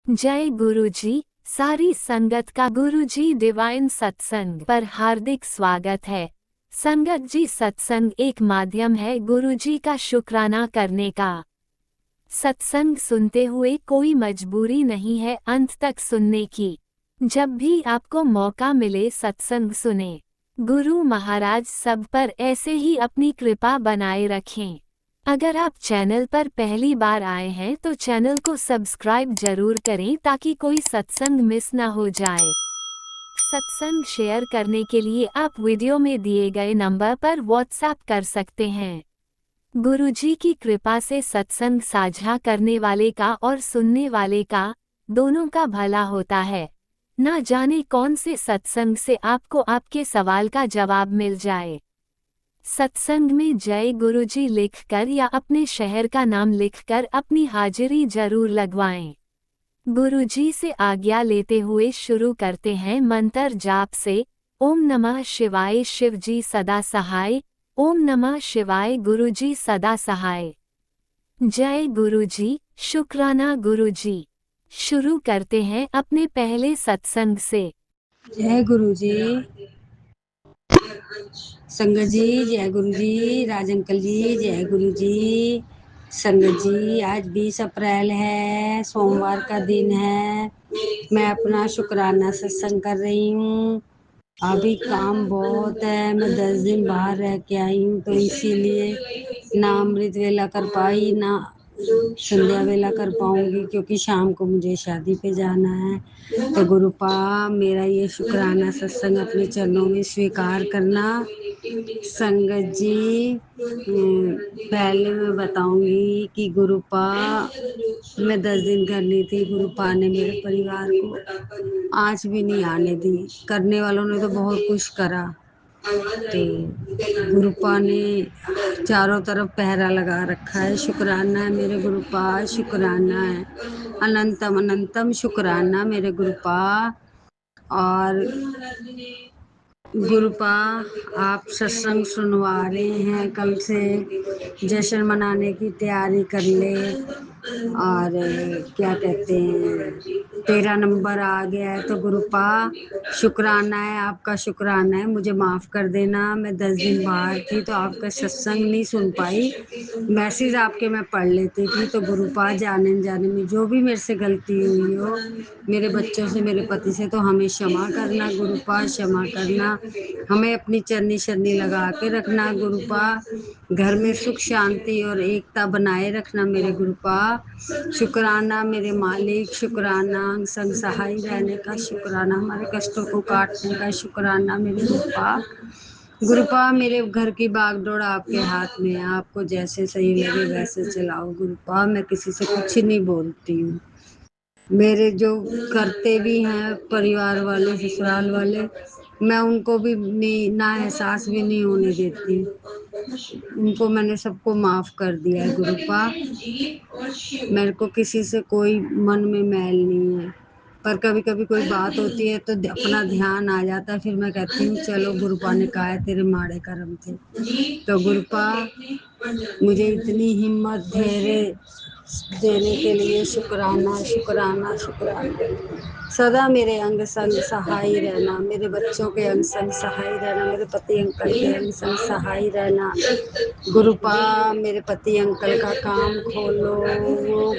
जय गुरुजी। सारी संगत का गुरुजी डिवाइन सत्संग पर हार्दिक स्वागत है। संगत जी, सत्संग एक माध्यम है गुरुजी का शुक्राना करने का। सत्संग सुनते हुए कोई मजबूरी नहीं है अंत तक सुनने की। जब भी आपको मौका मिले सत्संग सुने। गुरु महाराज सब पर ऐसे ही अपनी कृपा बनाए रखें। अगर आप चैनल पर पहली बार आए हैं तो चैनल को सब्सक्राइब जरूर करें ताकि कोई सत्संग मिस ना हो जाए। सत्संग शेयर करने के लिए आप वीडियो में दिए गए नंबर पर व्हाट्सएप कर सकते हैं। गुरुजी की कृपा से सत्संग साझा करने वाले का और सुनने वाले का दोनों का भला होता है। ना जाने कौन से सत्संग से आपको आपके सवाल का जवाब मिल जाए। सत्संग में जय गुरुजी लिखकर या अपने शहर का नाम लिखकर अपनी हाजिरी जरूर लगवाएं। गुरुजी से आज्ञा लेते हुए शुरू करते हैं मंत्र जाप से। ओम नमः शिवाय, शिवजी सदा सहाय। ओम नमः शिवाय, गुरुजी सदा सहाय। जय गुरुजी, शुक्राना गुरुजी। शुरू करते हैं अपने पहले सत्संग से। जय गुरु जी, संगत जी, जय गुरु जी, राज अंकल जी, जय गुरु जी। संगत जी, आज 20 अप्रैल है, सोमवार का दिन है। मैं अपना शुक्राना सत्संग कर रही हूँ। अभी काम बहुत है, मैं 10 दिन बाहर रह के आई हूँ, तो इसीलिए ना अमृत वेला कर पाई, ना संध्या वेला कर पाऊंगी, क्योंकि शाम को मुझे शादी पे जाना है। तो गुरुपा, मेरा ये शुक्राना सत्संग अपने चरणों में स्वीकार करना। संगत जी, पहले मैं बताऊंगी कि गुरुपा मैं 10 दिन करनी थी। गुरुपा ने मेरे परिवार को आज भी नहीं आने दी। करने वालों ने तो बहुत कुछ करा, तो गुरुपा ने चारों तरफ पहरा लगा रखा है। शुक्राना है मेरे गुरुपा, शुक्राना है, अनंतम अनंतम शुक्राना मेरे गुरुपा। और गुरुपा, आप सत्संग सुनवा रहे हैं, कल से जश्न मनाने की तैयारी कर ले। और क्या कहते हैं, 13 नंबर आ गया है, तो गुरुपा शुक्राना है, आपका शुक्राना है। मुझे माफ़ कर देना, मैं 10 दिन बाहर थी तो आपका सत्संग नहीं सुन पाई। मैसेज आपके मैं पढ़ लेती थी। तो गुरुपा, जाने जाने में जो भी मेरे से गलती हुई हो, मेरे बच्चों से, मेरे पति से, तो हमें क्षमा करना गुरुपा, क्षमा करना। हमें अपनी चरनी शरनी लगा के रखना गुरुपा। घर में सुख शांति और एकता बनाए रखना मेरे गुरुपा। शुक्राना मेरे मालिक, शुक्राना संग सहाय रहने का, शुक्राना हमारे कष्टों को काटने का, शुक्राना मेरे गुरुपा। गुरुपा, मेरे घर की बागडोर आपके हाथ में है, आपको जैसे सही लगे वैसे चलाओ गुरुपा। मैं किसी से कुछ नहीं बोलती हूँ। मेरे जो करते भी हैं परिवार वाले, ससुराल वाले, मैं उनको भी नहीं, ना एहसास भी नहीं होने देती। उनको मैंने सबको माफ़ कर दिया है गुरुपा। मेरे को किसी से कोई मन में मैल नहीं है, पर कभी कभी कोई बात होती है तो अपना ध्यान आ जाता है, फिर मैं कहती हूँ चलो, गुरुपा ने कहा है तेरे माड़े कर्म थे। तो गुरुपा, मुझे इतनी हिम्मत धैर्य देने के लिए शुक्राना, शुक्राना, शुक्राना। सदा मेरे अंग संग सहाय रहना, मेरे बच्चों के अंग संग सहाय रहना, मेरे पति अंकल के अंग संग सहाय रहना गुरुपा। मेरे पति अंकल का काम खोलो, वो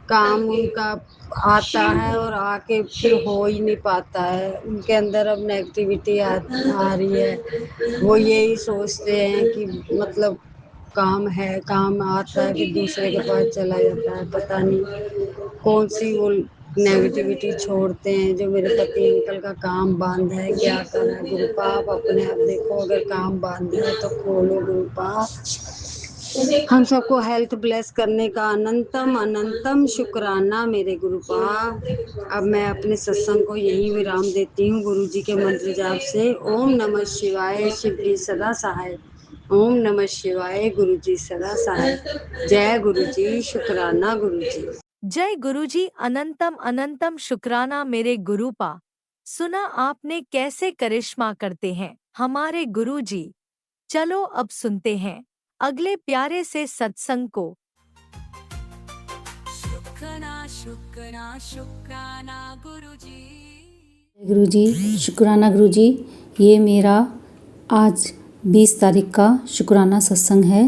काम उनका आता है और आके फिर हो ही नहीं पाता है। उनके अंदर अब नेगेटिविटी आ रही है। वो यही सोचते हैं कि मतलब काम है, काम आता है, फिर दूसरे के पास चला जाता है। पता नहीं कौन सी वो नेगेटिविटी छोड़ते हैं जो मेरे पति अंकल का काम बंद है। क्या करें गुरुपा, आप अपने आप देखो, अगर काम बंद है तो खोलो गुरुपा। हम सबको हेल्थ ब्लेस करने का अनंतम अनंतम शुक्राना मेरे गुरुपा। अब मैं अपने सत्संग को यही विराम देती हूँ गुरु जी के मंत्र जाप से। ओम नमः शिवाय, शिव जी सदा सहाय। ओम नमः शिवाय, गुरु जी सदा सहाय। जय गुरु जी, शुक्राना गुरु जी। जय गुरुजी, अनंतम अनंतम शुक्राना मेरे गुरुपा। सुना आपने कैसे करिश्मा करते हैं हमारे गुरुजी। चलो अब सुनते हैं अगले प्यारे से सत्संग को। शुक्राना गुरुजी। गुरुजी शुक्राना गुरुजी। ये मेरा आज 20 तारीख का शुक्राना सत्संग है।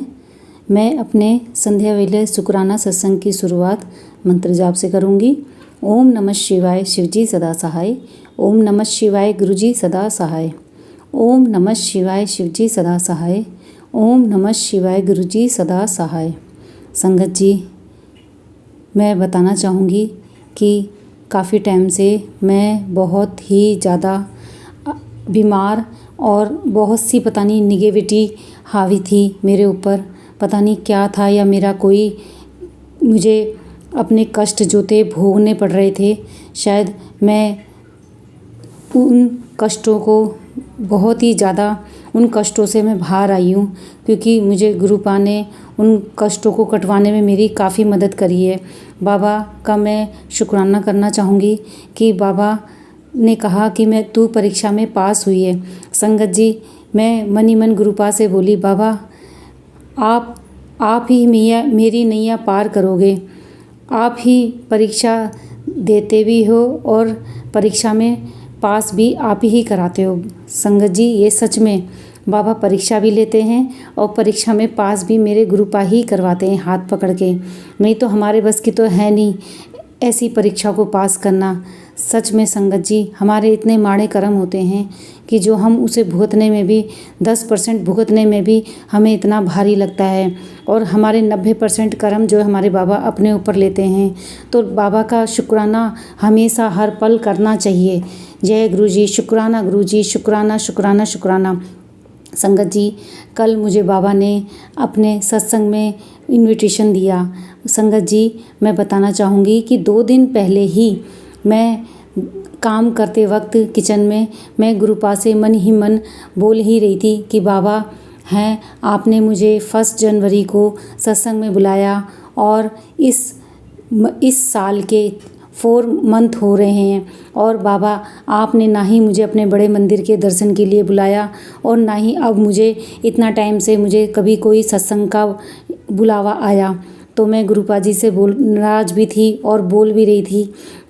मैं अपने संध्या वेले शुक्राना सत्संग की शुरुआत मंत्र जाप से करूँगी। ओम नमः शिवाय शिवजी सदा सहाय। ओम नमः शिवाय गुरुजी सदा सहाय। ओम नमः शिवाय शिवजी सदा सहाय। ओम नमः शिवाय गुरुजी सदा सहाय। संगत जी, मैं बताना चाहूँगी कि काफ़ी टाइम से मैं बहुत ही ज़्यादा बीमार और बहुत सी पता नहीं निगेटिविटी हावी थी मेरे ऊपर। पता नहीं क्या था, या मेरा कोई मुझे अपने कष्ट जो थे भोगने पड़ रहे थे। शायद मैं उन कष्टों को बहुत ही ज़्यादा उन कष्टों से मैं बाहर आई हूँ, क्योंकि मुझे गुरुपा ने उन कष्टों को कटवाने में मेरी काफ़ी मदद करी है। बाबा का मैं शुक्राना करना चाहूँगी कि बाबा ने कहा कि मैं तू परीक्षा में पास हुई है। संगत जी, मैं मन ही मन गुरुपा से बोली, बाबा आप ही मेरी नैया पार करोगे। आप ही परीक्षा देते भी हो और परीक्षा में पास भी आप ही कराते हो। संगत जी, ये सच में बाबा परीक्षा भी लेते हैं और परीक्षा में पास भी मेरे गुरुपा ही करवाते हैं हाथ पकड़ के। नहीं तो हमारे बस की तो है नहीं ऐसी परीक्षा को पास करना। सच में संगत जी, हमारे इतने माड़े कर्म होते हैं कि जो हम उसे भुगतने में भी 10% भुगतने में भी हमें इतना भारी लगता है, और हमारे 90% कर्म जो हमारे बाबा अपने ऊपर लेते हैं। तो बाबा का शुक्राना हमेशा हर पल करना चाहिए। जय गुरुजी, शुक्राना गुरुजी, शुक्राना शुक्राना शुक्राना। संगत जी, कल मुझे बाबा ने अपने सत्संग में इनविटेशन दिया। संगत जी, मैं बताना चाहूँगी कि 2 दिन पहले ही मैं काम करते वक्त किचन में मैं गुरुपा से मन ही मन बोल ही रही थी कि बाबा हैं, आपने मुझे 1 जनवरी को सत्संग में बुलाया और इस साल के 4 मंथ हो रहे हैं, और बाबा आपने ना ही मुझे अपने बड़े मंदिर के दर्शन के लिए बुलाया और ना ही अब मुझे इतना टाइम से मुझे कभी कोई सत्संग का बुलावा आया। तो मैं गुरुपा जी से नाराज़ भी थी और बोल भी रही थी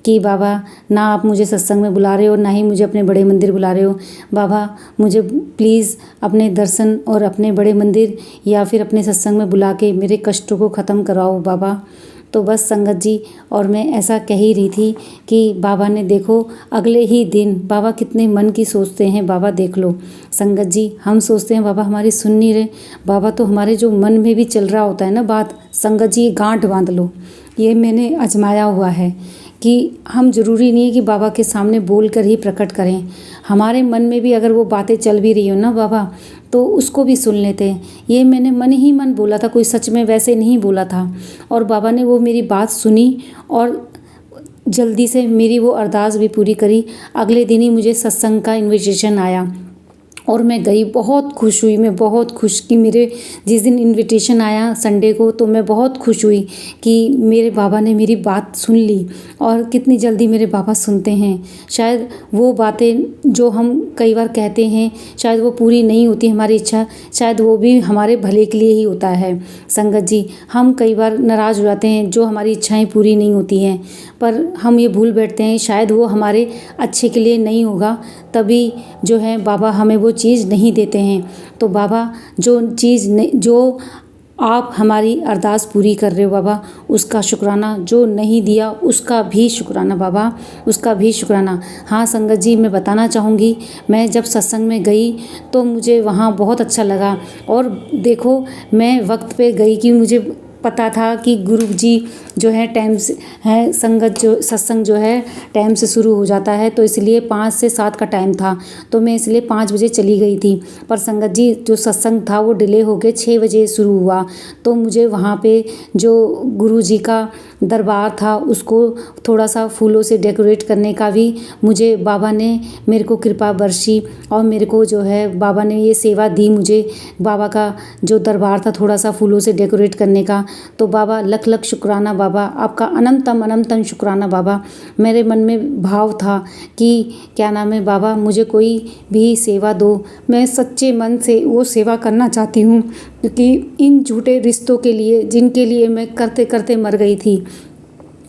कि बाबा ना आप मुझे सत्संग में बुला रहे हो, ना ही मुझे अपने बड़े मंदिर बुला रहे हो। बाबा मुझे प्लीज़ अपने दर्शन और अपने बड़े मंदिर या फिर अपने सत्संग में बुला के मेरे कष्टों को ख़त्म कराओ बाबा। तो बस संगत जी, और मैं ऐसा कह ही रही थी कि बाबा ने देखो अगले ही दिन, बाबा कितने मन की सोचते हैं बाबा, देख लो। संगत जी, हम सोचते हैं बाबा हमारी सुन नहीं रहे, बाबा तो हमारे जो मन में भी चल रहा होता है ना बात, संगत जी गांठ बांध लो। ये मैंने आजमाया हुआ है कि हम ज़रूरी नहीं है कि बाबा के सामने बोल कर ही प्रकट करें। हमारे मन में भी अगर वो बातें चल भी रही हो ना बाबा, तो उसको भी सुन लेते हैं। ये मैंने मन ही मन बोला था, कोई सच में वैसे नहीं बोला था। और बाबा ने वो मेरी बात सुनी और जल्दी से मेरी वो अरदास भी पूरी करी। अगले दिन ही मुझे सत्संग का इन्विटेशन आया और मैं गई। बहुत खुश हुई, मैं बहुत खुश कि मेरे जिस दिन इनविटेशन आया संडे को, तो मैं बहुत खुश हुई कि मेरे बाबा ने मेरी बात सुन ली। और कितनी जल्दी मेरे बाबा सुनते हैं। शायद वो बातें जो हम कई बार कहते हैं शायद वो पूरी नहीं होती हमारी इच्छा, शायद वो भी हमारे भले के लिए ही होता है। संगत जी, हम कई बार नाराज़ हो जाते हैं जो हमारी इच्छाएं पूरी नहीं होती हैं, पर हम ये भूल बैठते हैं शायद वो हमारे अच्छे के लिए नहीं होगा, तभी जो है बाबा हमें वो चीज़ नहीं देते हैं। तो बाबा जो आप हमारी अरदास पूरी कर रहे हो बाबा, उसका शुक्राना। जो नहीं दिया उसका भी शुक्राना बाबा, उसका भी शुक्राना। हाँ संगत जी, मैं बताना चाहूँगी, मैं जब सत्संग में गई तो मुझे वहाँ बहुत अच्छा लगा। और देखो मैं वक्त पे गई कि मुझे पता था कि गुरु जी जो है टाइम से है, संगत जो सत्संग जो है टाइम से शुरू हो जाता है, तो इसलिए 5 से 7 का टाइम था, तो मैं इसलिए 5 बजे चली गई थी। पर संगत जी जो सत्संग था वो डिले हो के 6 बजे शुरू हुआ। तो मुझे वहाँ पे जो गुरु जी का दरबार था उसको थोड़ा सा फूलों से डेकोरेट करने का भी मुझे बाबा ने मेरे को कृपा बरसी, और मेरे को जो है बाबा ने ये सेवा दी मुझे। बाबा का जो दरबार था थोड़ा सा फूलों से डेकोरेट करने का, तो बाबा लख लख शुक्राना बाबा, आपका अनंतम अनंतम शुक्राना बाबा। मेरे मन में भाव था कि क्या नाम है बाबा, मुझे कोई भी सेवा दो, मैं सच्चे मन से वो सेवा करना चाहती हूँ, क्योंकि इन झूठे रिश्तों के लिए जिनके लिए मैं करते करते मर गई थी,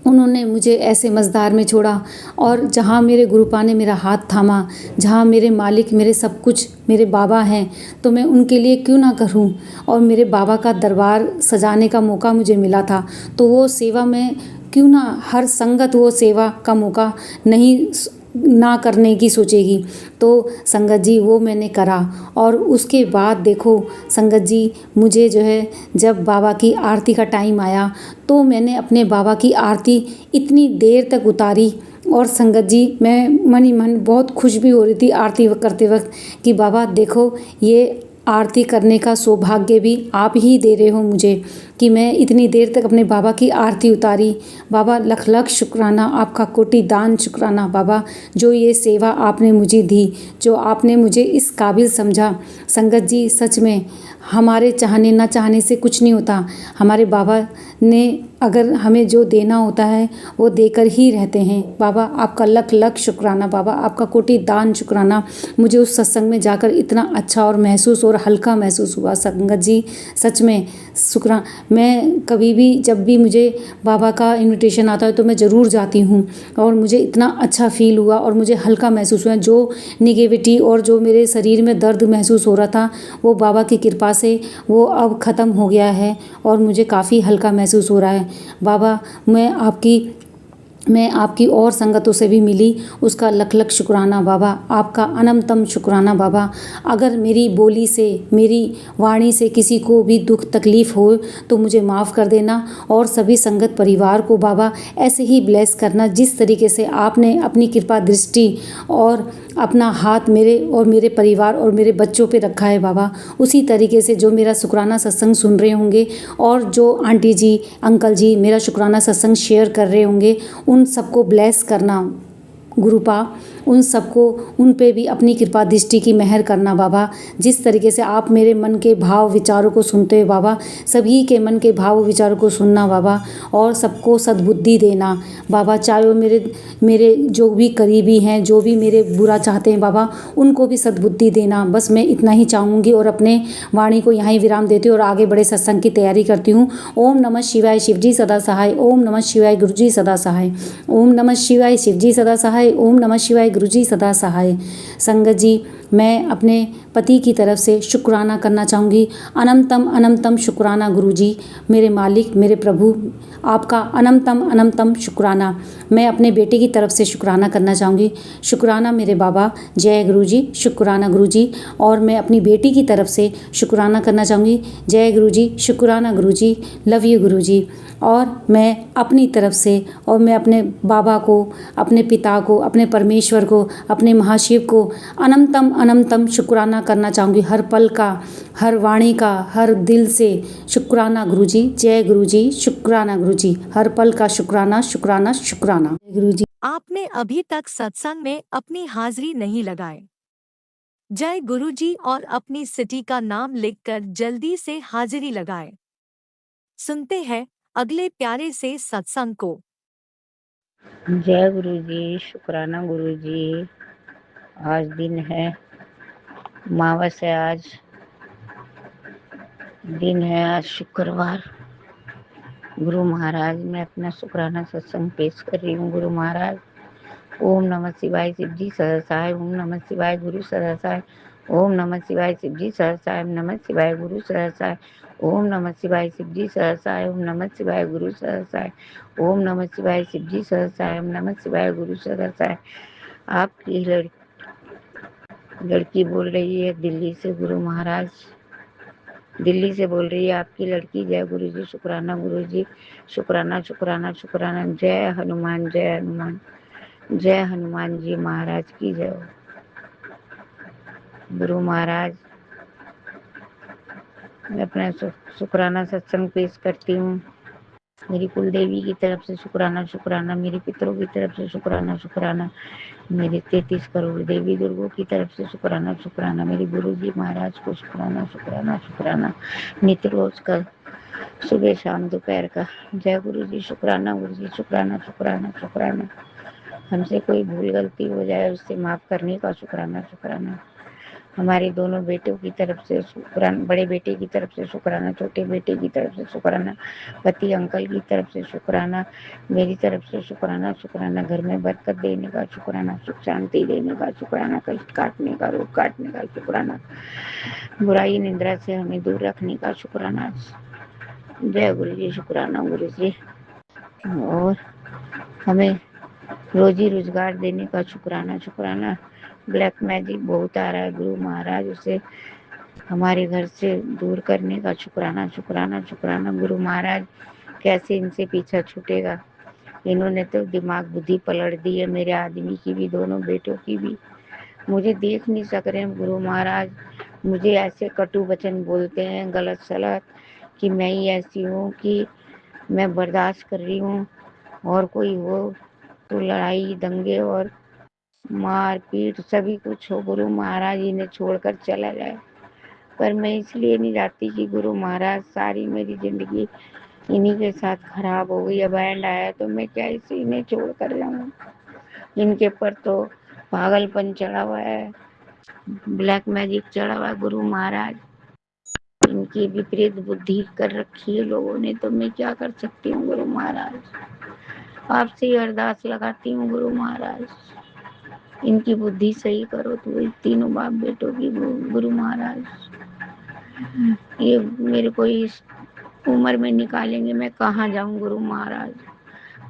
उन्होंने मुझे ऐसे मझधार में छोड़ा और जहाँ मेरे गुरुपा ने मेरा हाथ थामा, जहाँ मेरे मालिक, मेरे सब कुछ मेरे बाबा हैं, तो मैं उनके लिए क्यों ना करूँ। और मेरे बाबा का दरबार सजाने का मौका मुझे मिला था, तो वो सेवा में क्यों ना, हर संगत वो सेवा का मौका नहीं ना करने की सोचेगी। तो संगत जी वो मैंने करा। और उसके बाद देखो संगत जी, मुझे जो है जब बाबा की आरती का टाइम आया तो मैंने अपने बाबा की आरती इतनी देर तक उतारी। और संगत जी मैं मन ही मन बहुत खुश भी हो रही थी आरती करते वक्त कि बाबा देखो ये आरती करने का सौभाग्य भी आप ही दे रहे हो मुझे, कि मैं इतनी देर तक अपने बाबा की आरती उतारी। बाबा लख लख शुक्राना, आपका कोटि दान शुक्राना बाबा, जो ये सेवा आपने मुझे दी, जो आपने मुझे इस काबिल समझा। संगत जी सच में हमारे चाहने ना चाहने से कुछ नहीं होता। हमारे बाबा ने अगर हमें जो देना होता है वो देकर ही रहते हैं। बाबा आपका लख लख शुक्राना, बाबा आपका कोटि दान शुक्राना। मुझे उस सत्संग में जाकर इतना अच्छा और महसूस और हल्का महसूस हुआ संगत जी, सच में शुक्राना। मैं कभी भी जब भी मुझे बाबा का इनविटेशन आता है तो मैं ज़रूर जाती हूँ और मुझे इतना अच्छा फील हुआ और मुझे हल्का महसूस हुआ। जो निगेटिविटी और जो मेरे शरीर में दर्द महसूस हो रहा था वो बाबा की कृपा से वो अब ख़त्म हो गया है और मुझे काफ़ी हल्का महसूस हो रहा है। बाबा मैं आपकी और संगतों से भी मिली, उसका लख लख शुक्राना बाबा, आपका अनंतम शुक्राना बाबा। अगर मेरी बोली से, मेरी वाणी से किसी को भी दुख तकलीफ़ हो तो मुझे माफ़ कर देना। और सभी संगत परिवार को बाबा ऐसे ही ब्लेस करना जिस तरीके से आपने अपनी कृपा दृष्टि और अपना हाथ मेरे और मेरे परिवार और मेरे बच्चों पे रखा है बाबा। उसी तरीके से जो मेरा शुक्राना सत्संग सुन रहे होंगे और जो आंटी जी अंकल जी मेरा शुक्राना सत्संग शेयर कर रहे होंगे, उन सबको ब्लेस करना गुरुपा, उन सबको, उन पे भी अपनी कृपा दृष्टि की मेहर करना बाबा। जिस तरीके से आप मेरे मन के भाव विचारों को सुनते हो बाबा, सभी के मन के भाव विचारों को सुनना बाबा और सबको सद्बुद्धि देना बाबा। चाहे वो मेरे जो भी करीबी हैं, जो भी मेरे बुरा चाहते हैं बाबा, उनको भी सद्बुद्धि देना। बस मैं इतना ही चाहूँगी और अपने वाणी को यहाँ ही विराम देती हूँ और आगे बड़े सत्संग की तैयारी करती हूँ। ओम नमः शिवाय, शिवजी सदा सहाय। ओम नमः शिवाय, गुरुजी सदा सहाय। ओम नमः शिवाय, शिवजी सदा सहाय। ओम नमः शिवाय, गुरुजी सदा सहाय। संगत जी मैं अपने पति की तरफ से शुक्राना करना चाहूँगी। अनंतम अनंतम शुक्राना गुरुजी, मेरे मालिक, मेरे प्रभु, आपका अनंतम अनंतम शुक्राना। मैं अपने बेटे की तरफ से शुक्राना करना चाहूँगी। शुक्राना मेरे बाबा, जय गुरुजी, शुक्राना गुरुजी। और मैं अपनी बेटी की तरफ से शुक्राना करना चाहूँगी। जय गुरुजी, शुक्राना गुरुजी, लव यू गुरुजी। और मैं अपनी तरफ से और मैं अपने बाबा को, अपने पिता को, अपने परमेश्वर को, अपने महाशिव को अनंतम अनंतम शुक्राना करना चाहूँगी। हर पल का, हर वाणी का, हर दिल से शुक्राना गुरुजी। जय गुरुजी, शुक्राना गुरुजी, हर पल का शुक्राना शुक्राना शुक्राना गुरुजी। आपने अभी तक सत्संग में अपनी हाजिरी नहीं लगाए। जय गुरुजी और अपनी सिटी का नाम लिखकर जल्दी से हाजिरी लगाए। सुनते हैं अगले प्यारे से सत्संग को। जय गुरु जी, शुक्राना गुरु जी। आज दिन है अमावस है, आज दिन है, आज शुक्रवार। गुरु महाराज मैं अपना शुक्राना सत्संग पेश कर रही हूँ। गुरु महाराज, ओम नमः शिवाय, शिवजी सहसाय। ओम नमः शिवाय, गुरु सहसाय। ओम नमः शिवाय, शिवजी सहसाय। ओम नमः शिवाय, गुरु सहसाय। ओम नमः शिवाय, शिवजी सहसाय। ओम नमः शिवाय, गुरु सहसाय। ओम नमः शिवाय, शिवजी सहसाय। ओम नमः शिवाय, गुरु सहसाय। आपकी लड़की बोल रही है दिल्ली से। गुरु महाराज दिल्ली से बोल रही है आपकी लड़की। जय गुरु जी, शुक्राना गुरु जी, शुक्राना शुक्राना शुक्राना। जय हनुमान, जय हनुमान, जय हनुमान जी महाराज की जय हो। गुरु महाराज मैं अपना शुक्राना सत्संग पेश करती हूँ। मेरी कुल देवी की तरफ से शुक्राना शुक्राना, मेरी पितरों की तरफ से शुक्राना शुक्राना, मेरे 33 करोड़ देवी दुर्गों की तरफ से शुक्राना शुक्राना, मेरे गुरु जी महाराज को शुक्राना शुक्राना शुक्राना, नित्य रोज का, सुबह शाम दोपहर का। जय गुरु जी, शुक्राना गुरु जी, शुक्राना शुक्राना शुक्राना। हमसे कोई भूल गलती हो जाए उससे माफ करने का शुक्राना शुक्राना। हमारे दोनों बेटों की तरफ से शुक्राना, बड़े बेटे की तरफ से शुक्राना, छोटे बेटे की तरफ से शुक्राना, पति अंकल की तरफ से शुक्राना, मेरी तरफ से शुक्राना। शुक्राना घर में बरकत देने का शुक्राना, सुख शांति देने का शुक्राना, कष्ट काटने का, रोग काटने का शुक्राना, बुराई निंद्रा से हमें दूर रखने का शुक्राना। जय गुरु जी, शुक्राना गुरु जी। और हमें रोजी रोजगार देने का शुक्राना। शुक्राना, ब्लैक मैजिक बहुत आ रहा है गुरु महाराज, उसे हमारे घर से दूर करने का शुक्राना। शुक्राना शुक्राना गुरु महाराज, कैसे इनसे पीछा छूटेगा। इन्होंने तो दिमाग बुद्धि पलट दी है, मेरे आदमी की भी, दोनों बेटों की भी। मुझे देख नहीं सक रहे हैं गुरु महाराज, मुझे ऐसे कटु वचन बोलते हैं गलत सलत कि मैं ही ऐसी हूँ कि मैं बर्दाश्त कर रही हूँ, और कोई हो तो लड़ाई दंगे और मार पीट सभी कुछ हो, गुरु महाराज इन्हें छोड़कर चला जाए। पर मैं इसलिए नहीं जाती कि गुरु महाराज सारी मेरी जिंदगी इन्हीं के साथ खराब हो गई। अब एंड आया तो मैं क्या इसे इन्हें छोड़ कर जाऊँ। इनके पर तो पागलपन चढ़ा हुआ है, ब्लैक मैजिक चढ़ा हुआ है गुरु महाराज। इनकी विपरीत बुद्धि कर रखी है लोगों ने, तो मैं क्या कर सकती हूँ गुरु महाराज। आपसे ही अरदास लगाती हूँ गुरु महाराज, इनकी बुद्धि सही करो तो तीनों बाप बेटों की गुरु महाराज। ये मेरे को इस उम्र में निकालेंगे, मैं कहाँ जाऊं गुरु महाराज।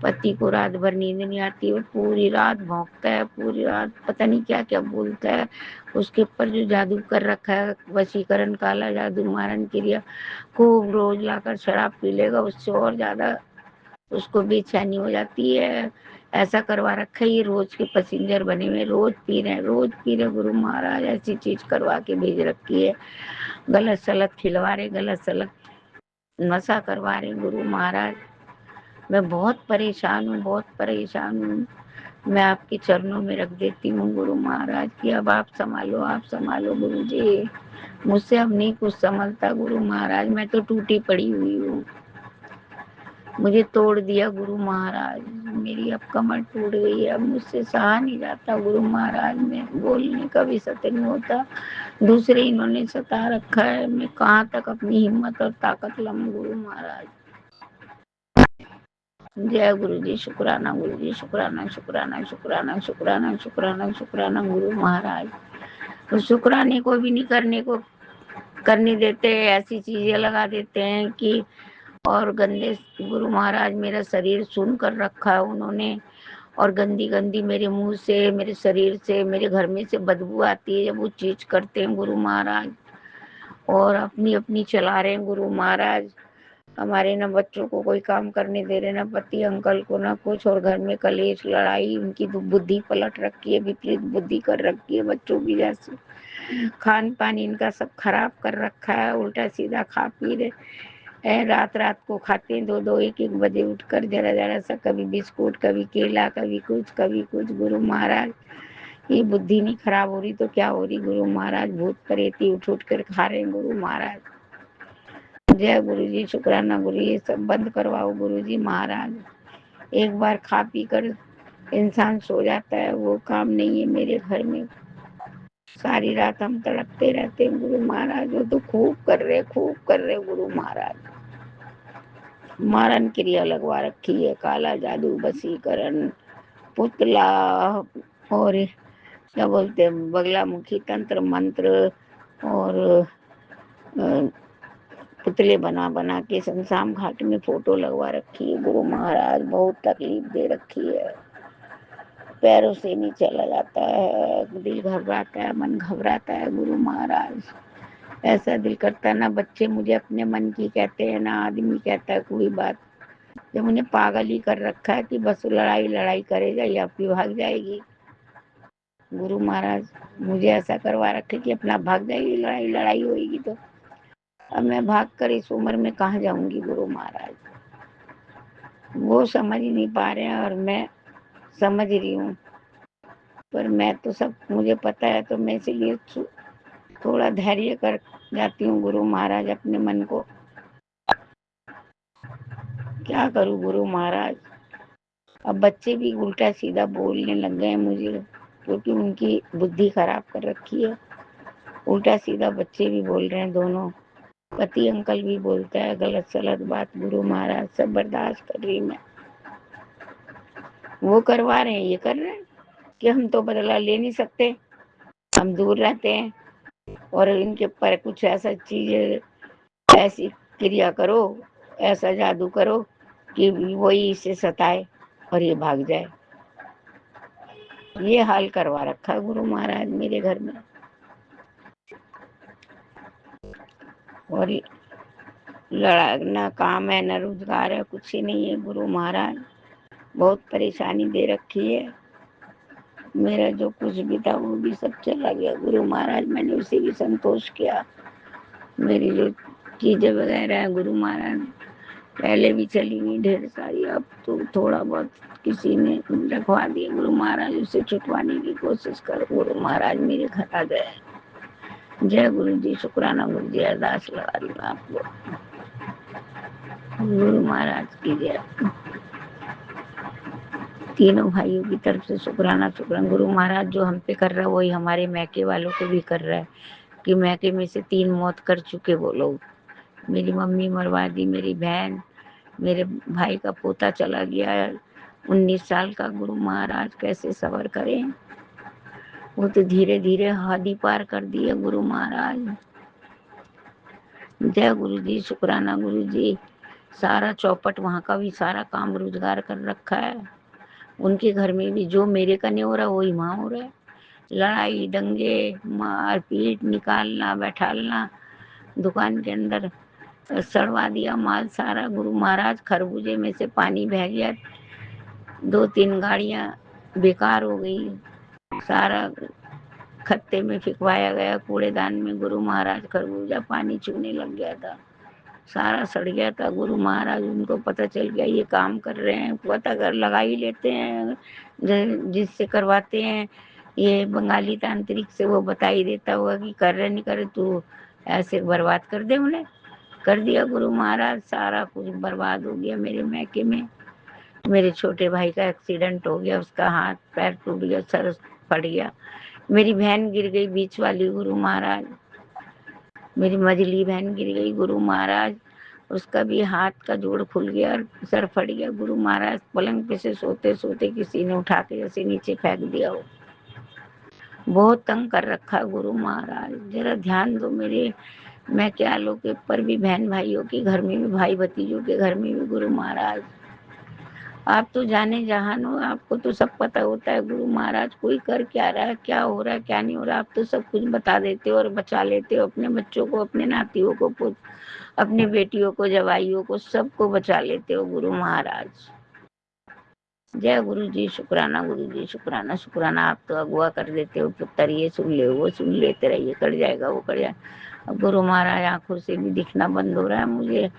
पति को रात भर नींद नहीं आती और पूरी रात भौंकता है, पूरी रात पता नहीं क्या क्या बोलता है। उसके ऊपर जो जादू कर रखा है, वशीकरण, काला जादू, मारन क्रिया, खूब रोज लाकर शराब पी लेगा, उससे और ज्यादा उसको बेचैनी हो जाती है। ऐसा करवा रखा है, ये रोज के पैसेंजर बने हुए, रोज पी रहे, रोज पी रहे गुरु महाराज। ऐसी चीज करवा के भेज रखी है, गलत सलत खिलवा रहे, गलत सलत नशा करवा रहे गुरु महाराज। मैं बहुत परेशान हूँ, बहुत परेशान हूँ। मैं आपके चरणों में रख देती हूँ गुरु महाराज कि अब आप संभालो, आप संभालो गुरु जी। मुझसे अब नहीं कुछ संभलता गुरु महाराज, मैं तो टूटी पड़ी हुई हूँ। मुझे तोड़ दिया गुरु महाराज, मेरी अब कमर टूट गई है, अब मुझसे सहा नहीं जाता गुरु महाराज। मैं बोलने का भी सत्य नहीं होता, दूसरे इन्होंने सता रखा है। मैं कहाँ तक अपनी हिम्मत और ताकत लाऊं गुरु महाराज। जय गुरु जी, शुक्राना गुरु जी, शुक्राना शुक्राना शुक्राना शुक्राना शुक्राना शुक्राना गुरु महाराज। तो शुक्राने को भी नहीं करने देते, ऐसी चीजें लगा देते हैं कि, और गंदे गुरु महाराज मेरा शरीर सुन कर रखा है उन्होंने, और गंदी गंदी मेरे मुंह से, मेरे शरीर से, मेरे घर में से बदबू आती है जब वो चीज करते हैं गुरु महाराज। और अपनी अपनी चला रहे हैं गुरु महाराज। हमारे ना बच्चों को कोई काम करने दे रहे, ना पति अंकल को, ना कुछ, और घर में कलेश लड़ाई। उनकी बुद्धि पलट रखी है, विपरीत बुद्धि कर रखी है बच्चों की जैसे। खान पान इनका सब खराब कर रखा है, उल्टा सीधा खा पी रहे, रात रात को खाते हैं, 2-2 1-1 बजे उठकर जरा जरा सा, कभी बिस्कुट, कभी केला, कभी कुछ कभी कुछ गुरु महाराज। ये बुद्धि नहीं खराब हो रही तो क्या हो रही गुरु महाराज। भूत प्रेती उठ उठ कर खा रहे हैं गुरु महाराज। जय गुरु जी, शुक्राना गुरु, ये सब बंद करवाओ गुरु जी महाराज। एक बार खा पी कर इंसान सो जाता है, वो काम नहीं है मेरे घर में। सारी रात हम तड़पते रहते हैं गुरु महाराज। वो तो खूब कर रहे गुरु महाराज। मारन क्रिया लगवा रखी है, काला जादू, वशीकरण, पुतला, और क्या बोलते हैं, बगला मुखी, तंत्र मंत्र, और पुतले बना बना के शमशान घाट में फोटो लगवा रखी है गुरु महाराज। बहुत तकलीफ दे रखी है, पैरों से नहीं चला जाता है, दिल घबराता है, मन घबराता है गुरु महाराज। ऐसा दिल करता है ना बच्चे मुझे अपने मन की कहते हैं, ना आदमी कहता है कोई बात। जब उन्हें पागल ही कर रखा है कि बस लड़ाई लड़ाई करेगा या फिर भाग जाएगी गुरु महाराज। मुझे ऐसा करवा रखे कि अपना भाग जाएगी, लड़ाई लड़ाई होगी तो। अब मैं भाग कर इस उम्र में कहाँ जाऊंगी गुरु महाराज। वो समझ ही नहीं पा रहे हैं और मैं समझ रही हूँ, पर मैं तो सब मुझे पता है, तो मैं इसीलिए थोड़ा धैर्य कर जाती हूँ गुरु महाराज अपने मन को। क्या करूँ गुरु महाराज। अब बच्चे भी उल्टा सीधा बोलने लग गए मुझे, क्योंकि उनकी बुद्धि खराब कर रखी है। उल्टा सीधा बच्चे भी बोल रहे हैं दोनों, पति अंकल भी बोलता है गलत सलत बात। गुरु महाराज सब बर्दाश्त कर रही मैं, वो करवा रहे हैं ये कर रहे हैं कि हम तो बदला ले नहीं सकते, हम दूर रहते हैं। और इनके पर कुछ ऐसा चीज, ऐसी क्रिया करो, ऐसा जादू करो कि वही इसे सताए और ये भाग जाए। ये हाल करवा रखा गुरु महाराज मेरे घर में। और लड़ना काम है न रोजगार है, कुछ ही नहीं है। गुरु महाराज बहुत परेशानी दे रखी है। मेरा जो कुछ भी था वो भी सब चला गया गुरु महाराज, मैंने उसी भी संतोष किया। मेरी जो चीजें वगैरह है गुरु महाराज पहले भी चली गई ढेर सारी, अब तो थोड़ा बहुत किसी ने रखवा दिया। गुरु महाराज उसे छुटवाने की कोशिश कर, गुरु महाराज मेरे घर आ गए। जय गुरु जी, शुक्राना गुरु जी, अरदास लगा रही हूँ आपको। गुरु महाराज की जय। तीनों भाइयों की तरफ से शुक्राना शुक्राना। गुरु महाराज जो हम पे कर रहा है वही हमारे मैके वालों को भी कर रहा है कि मैके में से 3 मौत कर चुके वो लोग। मेरी मम्मी मरवा दी, मेरी बहन, मेरे भाई का पोता चला गया 19 साल का। गुरु महाराज कैसे सबर करें, वो तो धीरे धीरे हद ही पार कर दिए गुरु महाराज। जय गुरु जी, शुक्राना गुरु जी। सारा चौपट वहाँ का भी सारा काम रोजगार कर रखा है। उनके घर में भी जो मेरे का नहीं हो रहा वही वहाँ हो रहा है। लड़ाई दंगे मार पीट, निकालना बैठालना, दुकान के अंदर सड़वा दिया माल सारा। गुरु महाराज खरबूजे में से पानी बह गया, 2-3 गाड़ियाँ बेकार हो गई, सारा खत्ते में फिकवाया गया, कूड़ेदान में। गुरु महाराज खरबूजा पानी चूने लग गया था, सारा सड़ गया था। गुरु महाराज उनको पता चल गया ये काम कर रहे हैं, पता कर लगा ही लेते हैं, जिससे करवाते हैं ये बंगाली तांत्रिक से, वो बता ही देता होगा कि कर रहे नहीं कर रहे, तू ऐसे बर्बाद कर दे। उन्हें कर दिया गुरु महाराज, सारा कुछ बर्बाद हो गया मेरे मैके में। मेरे छोटे भाई का एक्सीडेंट हो गया, उसका हाथ पैर टूट गया, सर फट गया। मेरी बहन गिर गई बीच वाली गुरु महाराज, मेरी मझली बहन गिर गई गुरु महाराज, उसका भी हाथ का जोड़ खुल गया और सर फट गया गुरु महाराज। पलंग पे से सोते सोते किसी ने उठा के जैसे नीचे फेंक दिया हो। बहुत तंग कर रखा गुरु महाराज, जरा ध्यान दो मेरे मैं क्या लोग के ऊपर भी, बहन भाइयों के घर में भी, भाई भतीजों के घर में भी। गुरु महाराज आप तो जाने जहान हो, आपको तो सब पता होता है गुरु महाराज, कोई कर क्या रहा है, क्या हो रहा है, क्या नहीं हो रहा, आप तो सब कुछ बता देते हो और बचा लेते हो। अपने बच्चों को, अपने नातियों को, अपनी बेटियों को, जवाइयों को, सबको बचा लेते हो गुरु महाराज। जय गुरु जी, शुक्राना गुरु जी, शुक्राना शुक्राना। आप तो अगुआ कर देते हो, पुत्र ये सुन ले वो सुन लेते रहिए, कर जाएगा वो कर जाएगा। अब गुरु महाराज आंखों से भी दिखना बंद हो रहा है मुझे,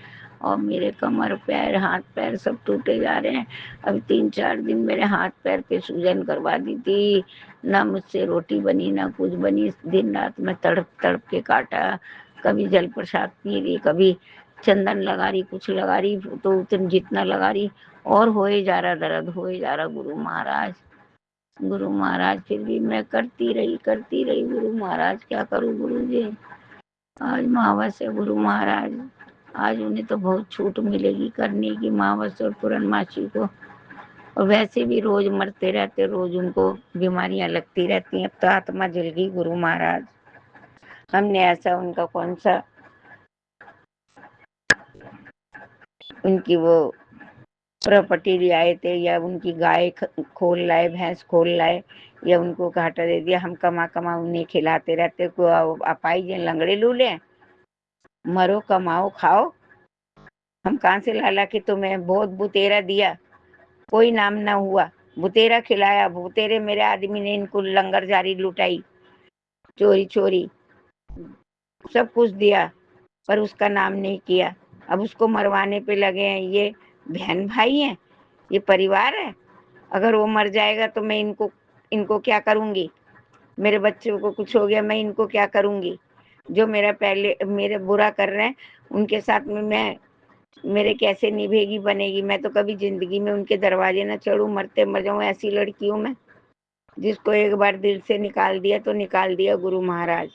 और मेरे कमर पैर हाथ पैर सब टूटे जा रहे हैं। अब 3-4 दिन मेरे हाथ पैर पे सूजन करवा दी थी, ना मुझसे रोटी बनी ना कुछ बनी। दिन रात में तड़प तड़प के काटा, कभी जल प्रसाद पी रही, कभी चंदन लगा रही, कुछ लगा रही, तो उतन जितना लगा रही और होए जा रहा, दर्द होए जा रहा गुरु महाराज। गुरु महाराज फिर भी मैं करती रही गुरु महाराज, क्या करूं गुरु जी। आज मावस है गुरु महाराज, आज उन्हें तो बहुत छूट मिलेगी करने की, मावस और पूर्णमासी को। और वैसे भी रोज मरते रहते, रोज उनको बीमारियां लगती रहती हैं। अब तो आत्मा जल गई गुरु महाराज। हमने ऐसा उनका कौन सा उनकी वो प्रॉपर्टी ले आए थे, या उनकी गाय खोल लाए, भैंस खोल लाए, या उनको घाटा दे दिया। हम कमा कमा उन्हें खिलाते रहते को अपाई जे लंगड़े लूले, मरो कमाओ खाओ। हम कहाँ से ला ला के तुम्हें बहुत बुतेरा दिया, कोई नाम ना हुआ। बुतेरा खिलाया, बुतेरे मेरे आदमी ने इनको लंगर जारी लुटाई, चोरी चोरी सब कुछ दिया, पर उसका नाम नहीं किया। अब उसको मरवाने पे लगे हैं। ये बहन भाई हैं, ये परिवार है। अगर वो मर जाएगा तो मैं इनको क्या करूंगी। मेरे बच्चों को कुछ हो गया मैं इनको क्या करूंगी। जो मेरा पहले मेरे बुरा कर रहे हैं उनके साथ में मैं मेरे कैसे निभेगी बनेगी। मैं तो कभी जिंदगी में उनके दरवाजे न चढ़ूं, मरते मर जाऊं। ऐसी लड़की हूं मैं, जिसको एक बार दिल से निकाल दिया तो निकाल दिया गुरु महाराज।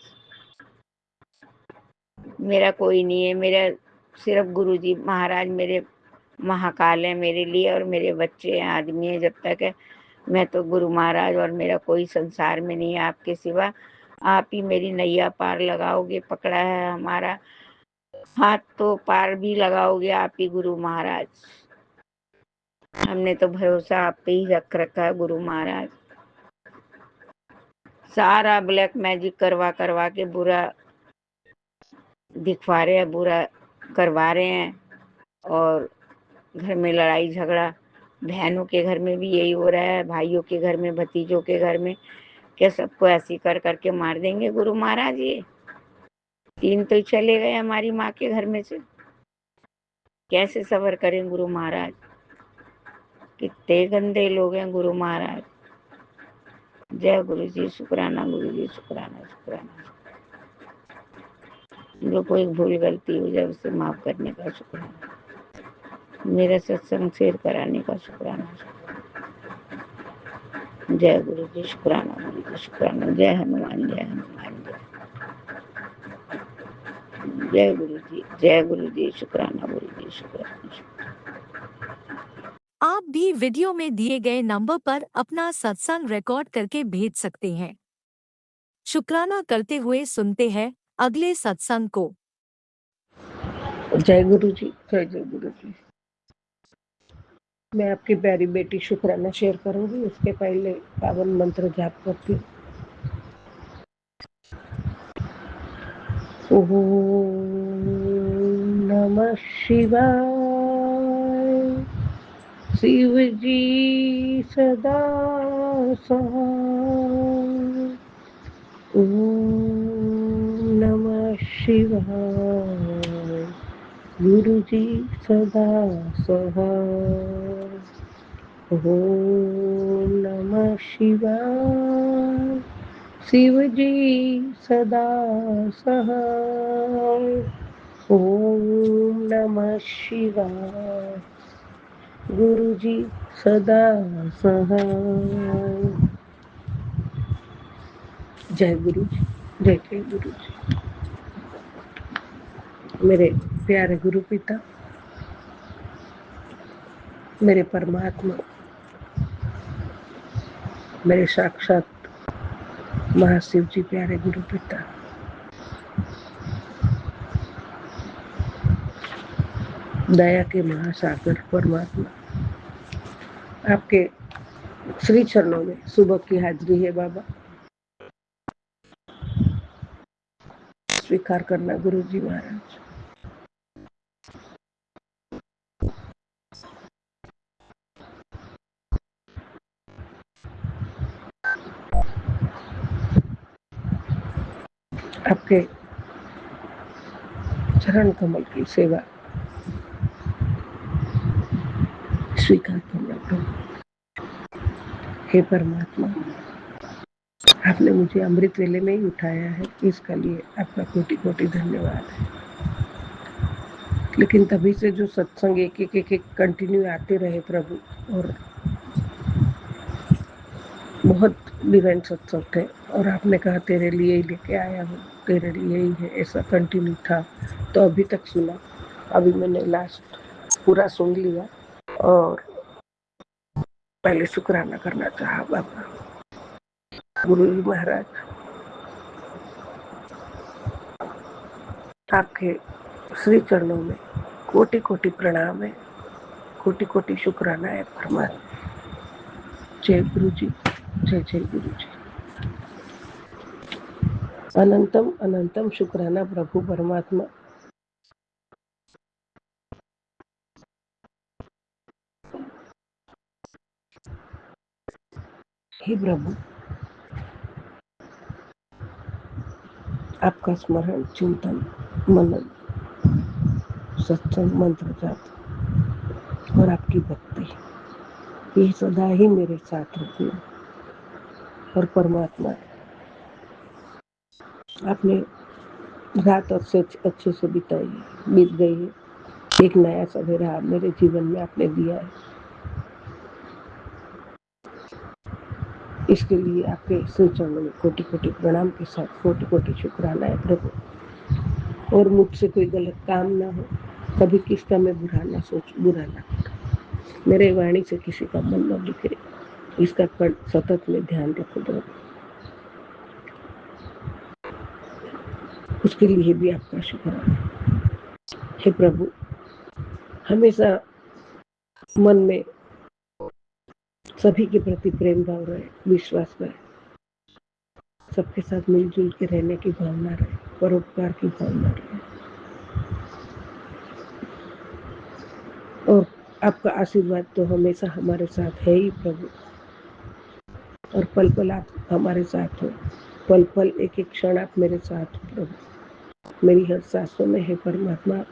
मेरा कोई नहीं है, मेरा सिर्फ गुरुजी महाराज मेरे महाकाल है मेरे लिए, और मेरे बच्चे हैं, आदमी है, जब तक है मैं तो गुरु महाराज और मेरा कोई संसार में नहीं है आपके सिवा। आप ही मेरी नैया पार लगाओगे, पकड़ा है हमारा हाथ तो पार भी लगाओगे आप ही गुरु महाराज। हमने तो भरोसा आप पे ही रख रखा है गुरु महाराज। सारा ब्लैक मैजिक करवा करवा के बुरा दिखवा रहे हैं, बुरा करवा रहे हैं, और घर में लड़ाई झगड़ा, बहनों के घर में भी यही हो रहा है, भाइयों के घर में, भतीजों के घर में। क्या सबको ऐसी कर करके मार देंगे गुरु महाराज? ये 3 तो चले गए हमारी माँ के घर में से, कैसे सबर करें गुरु महाराज? कितने गंदे लोग हैं गुरु महाराज। जय गुरु जी, शुक्राना गुरु जी, शुक्राना शुक्राना। जो कोई भूल गलती हो जाए उसे माफ करने का शुक्राना, मेरा सत्संग शेयर कराने का शुक्राना। जय गुरु जी, शुक्राना गुरु जी, शुक्राना। जय हनुमान, जय हनुमान, जय गुरु जी, जय गुरु जी, शुक्राना गुरु जी, शुक्राना। आप भी वीडियो में दिए गए नंबर पर अपना सत्संग रिकॉर्ड करके भेज सकते हैं। शुक्राना करते हुए सुनते हैं अगले सत्संग को। जय गुरु जी, जय जय गुरु जी। मैं आपकी प्यारी बेटी शुक्राना शेयर करूंगी, उसके पहले पावन मंत्र जाप करती हूँ। ओम नमः शिवाय। शिव जी सदा सहाय। ओम नमः शिवाय। गुरु जी सदा सहाय। ओम नमः शिवाय। शिव जी सदा सहाय। ओम नमः शिवाय। गुरु जी सदा सहाय। जय गुरु जी, जय जय गुरु जी। मेरे प्यारे गुरु पिता, मेरे परमात्मा, मेरे साक्षात महाशिव जी, प्यारे गुरु पिता, दया के महासागर परमात्मा, आपके श्री चरणों में सुबह की हाजिरी है बाबा। स्वीकार करना गुरु जी महाराज। आपके चरण कमल की सेवा स्वीकार करना प्रभु। हे परमात्मा, आपने मुझे अमृत वेले में ही उठाया है, इसका लिए आपका कोटि कोटि धन्यवाद है। लेकिन तभी से जो सत्संग एक एक कंटिन्यू आते रहे प्रभु, और बहुत डिवाइन सत्संग थे, और आपने कहा तेरे लिए ही लेके आया हूँ, तेरे लिए ही है, ऐसा कंटिन्यू था। तो अभी तक सुना, अभी मैंने लास्ट पूरा सुन लिया, और पहले शुक्राना करना चाहा बाबा। गुरु जी महाराज, आपके श्री चरणों में कोटि कोटि प्रणाम है, कोटि कोटि शुक्राना है परमात्मा। जय गुरु जी, जय जय गुरु जी। अनंतम अनंतम शुक्राना प्रभु परमात्मा। हे प्रभु, आपका स्मरण, चिंतन, मनन, सत्संग, मंत्र जाप और आपकी भक्ति, ये सदा ही मेरे साथ रहती है। और परमात्मा, आपने रात और से अच्छे से बिताई है, बीत गई है। एक नया सवेरा मेरे जीवन में आपने दिया है, इसके लिए आपके श्री चरणों में कोटि कोटि प्रणाम के साथ कोटि कोटि शुक्राना है प्रभु। और मुझसे कोई गलत काम ना हो, कभी किसका मैं बुरा ना सोच, बुरा ना करूं, मेरे वाणी से किसी का मन न बिखरे, इसका सतत में ध्यान रखो प्रभु। उसके लिए भी आपका शुक्राना। हे प्रभु, हमेशा मन में सभी के प्रति प्रेम भाव रहे, विश्वास रहे, सबके साथ मिलजुल के रहने की भावना रहे, परोपकार की भावना रहे, और आपका आशीर्वाद तो हमेशा हमारे साथ है ही प्रभु। और पल पल आप हमारे साथ हो, पल पल एक एक क्षण आप मेरे साथ हो प्रभु, मेरी हर सांसों में है परमात्मा।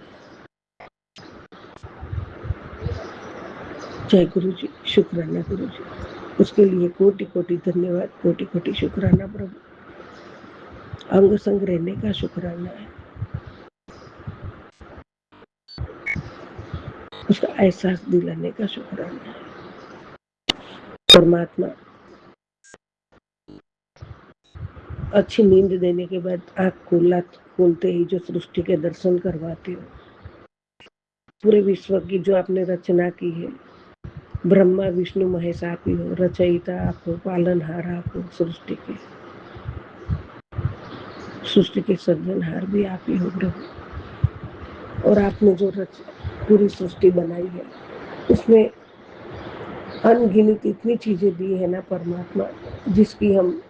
जय गुरु जी, शुक्राना गुरु जी। उसके लिए कोटि कोटि धन्यवाद, कोटि कोटि शुक्राना प्रभु। अंग संग रहने का शुक्राना है, उसका एहसास दिलाने का शुक्राना है। परमात्मा, अच्छी नींद देने के बाद आँख खोलते ही जो सृष्टि के दर्शन करवाते हो, पूरे विश्व की जो आपने रचना की है, ब्रह्मा विष्णु महेश आप ही हो, रचयिता आप हो, पालनहार आप हो, सृष्टि के सृजनहार भी आप ही हो प्रभु। और आपने जो पूरी सृष्टि बनाई है, उसमें अनगिनत इतनी चीजें दी है ना परमात्मा, जिसकी हम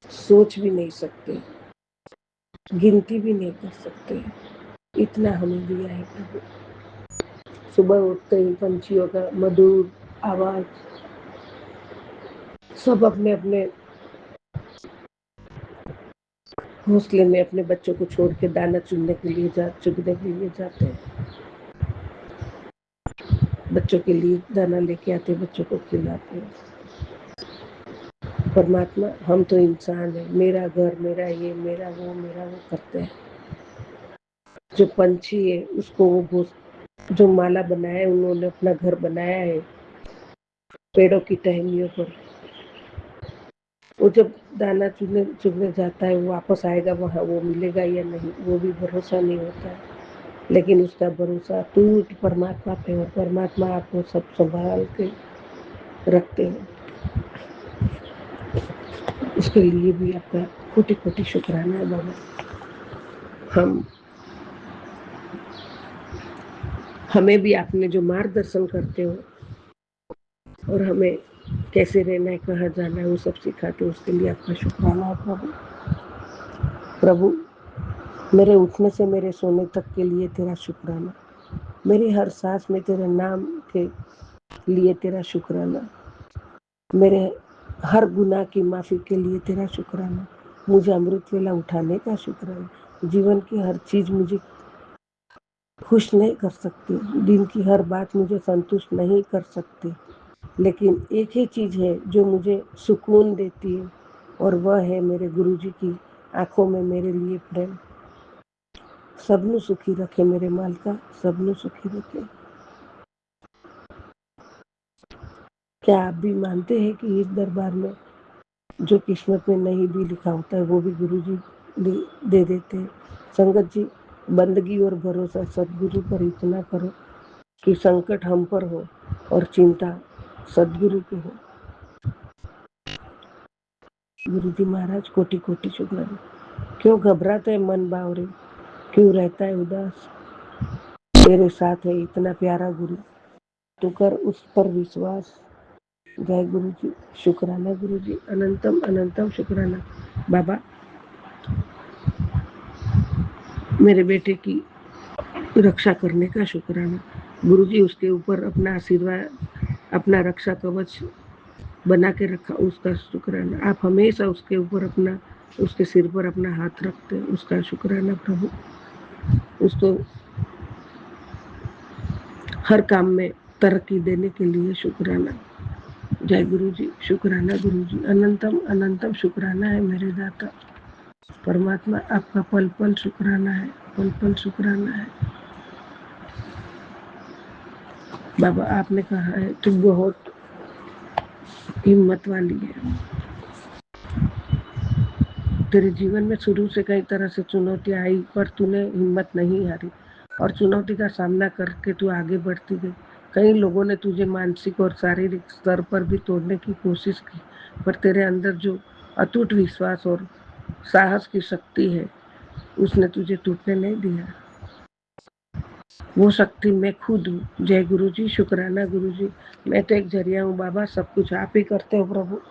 सोच भी नहीं सकते, गिनती भी नहीं कर सकते, इतना हमें दिया है प्रभु। सुबह उठते ही पंछियों का मधुर आवाज, सब अपने अपने घोंसले में अपने बच्चों को छोड़ के दाना चुगने के लिए जाते हैं, बच्चों के लिए दाना लेके आते, बच्चों को खिलाते हैं। परमात्मा, हम तो इंसान है, मेरा घर, मेरा ये, मेरा वो करते हैं। जो पंछी है उसको वो जो माला बनाया है, उन्होंने अपना घर बनाया है पेड़ों की टहनियों पर। वो जब दाना चुगने जाता है, वो वापस आएगा, वहाँ वो मिलेगा या नहीं, वो भी भरोसा नहीं होता है। लेकिन उसका भरोसा टूट परमात्मा पे हो, परमात्मा आपको सब संभाल के रखते हैं। उसके लिए भी आपका कोटि कोटि शुक्राना है बाबा। हमें भी आपने जो मार्गदर्शन करते हो और हमें कैसे रहना है, कहाँ जाना है, वो सब सिखाते हो, उसके लिए आपका शुक्राना है प्रभु। प्रभु, मेरे उठने से मेरे सोने तक के लिए तेरा शुक्राना, मेरी हर सांस में तेरे नाम के लिए तेरा शुक्राना, मेरे हर गुनाह की माफी के लिए तेरा शुक्राना, मुझे अमृत वेला उठाने का शुक्राना। जीवन की हर चीज मुझे खुश नहीं कर सकती, दिन की हर बात मुझे संतुष्ट नहीं कर सकती, लेकिन एक ही चीज है जो मुझे सुकून देती है, और वह है मेरे गुरुजी की आंखों में मेरे लिए प्रेम। सबनु सुखी रखे मेरे मालिका, सबनु सुखी रखे। क्या आप भी मानते हैं कि इस दरबार में जो किस्मत में नहीं भी लिखा होता है, वो भी गुरुजी दे देते हैं। संगत जी, बंदगी और भरोसा सदगुरु पर इतना करो कि संकट हम पर हो और चिंता सदगुरु की हो। गुरुजी महाराज, कोटि कोटि शुक्राना। क्यों घबराते है मन बावरे, क्यों रहता है उदास, तेरे साथ है इतना प्यारा गुरु, तो कर उस पर विश्वास। जय गुरु जी, शुक्राना गुरु जी, अनंतम अनंतम शुक्राना। बाबा, मेरे बेटे की रक्षा करने का शुक्राना। गुरु जी, उसके ऊपर अपना आशीर्वाद, अपना रक्षा कवच बना के रखा, उसका शुक्राना। आप हमेशा उसके ऊपर अपना, उसके सिर पर अपना हाथ रखते, उसका शुक्राना प्रभु। उसको हर काम में तरक्की देने के लिए शुक्राना। जय गुरु जी, शुक्राना गुरु जी, अनंतम अनंतम शुक्राना है मेरे दाता परमात्मा। आपका पल पल शुक्राना है, पल पल शुक्राना है बाबा। आपने कहा है तुम बहुत हिम्मत वाली है, तेरे जीवन में शुरू से कई तरह से चुनौतियाँ आई, पर तूने हिम्मत नहीं हारी और चुनौती का सामना करके तू आगे बढ़ती गई। कई लोगों ने तुझे मानसिक और शारीरिक स्तर पर भी तोड़ने की कोशिश की, पर तेरे अंदर जो अटूट विश्वास और साहस की शक्ति है, उसने तुझे टूटने नहीं दिया। वो शक्ति मैं खुद हूँ। जय गुरु जी, शुक्राना गुरु जी। मैं तो एक जरिया हूँ बाबा, सब कुछ आप ही करते हो प्रभु।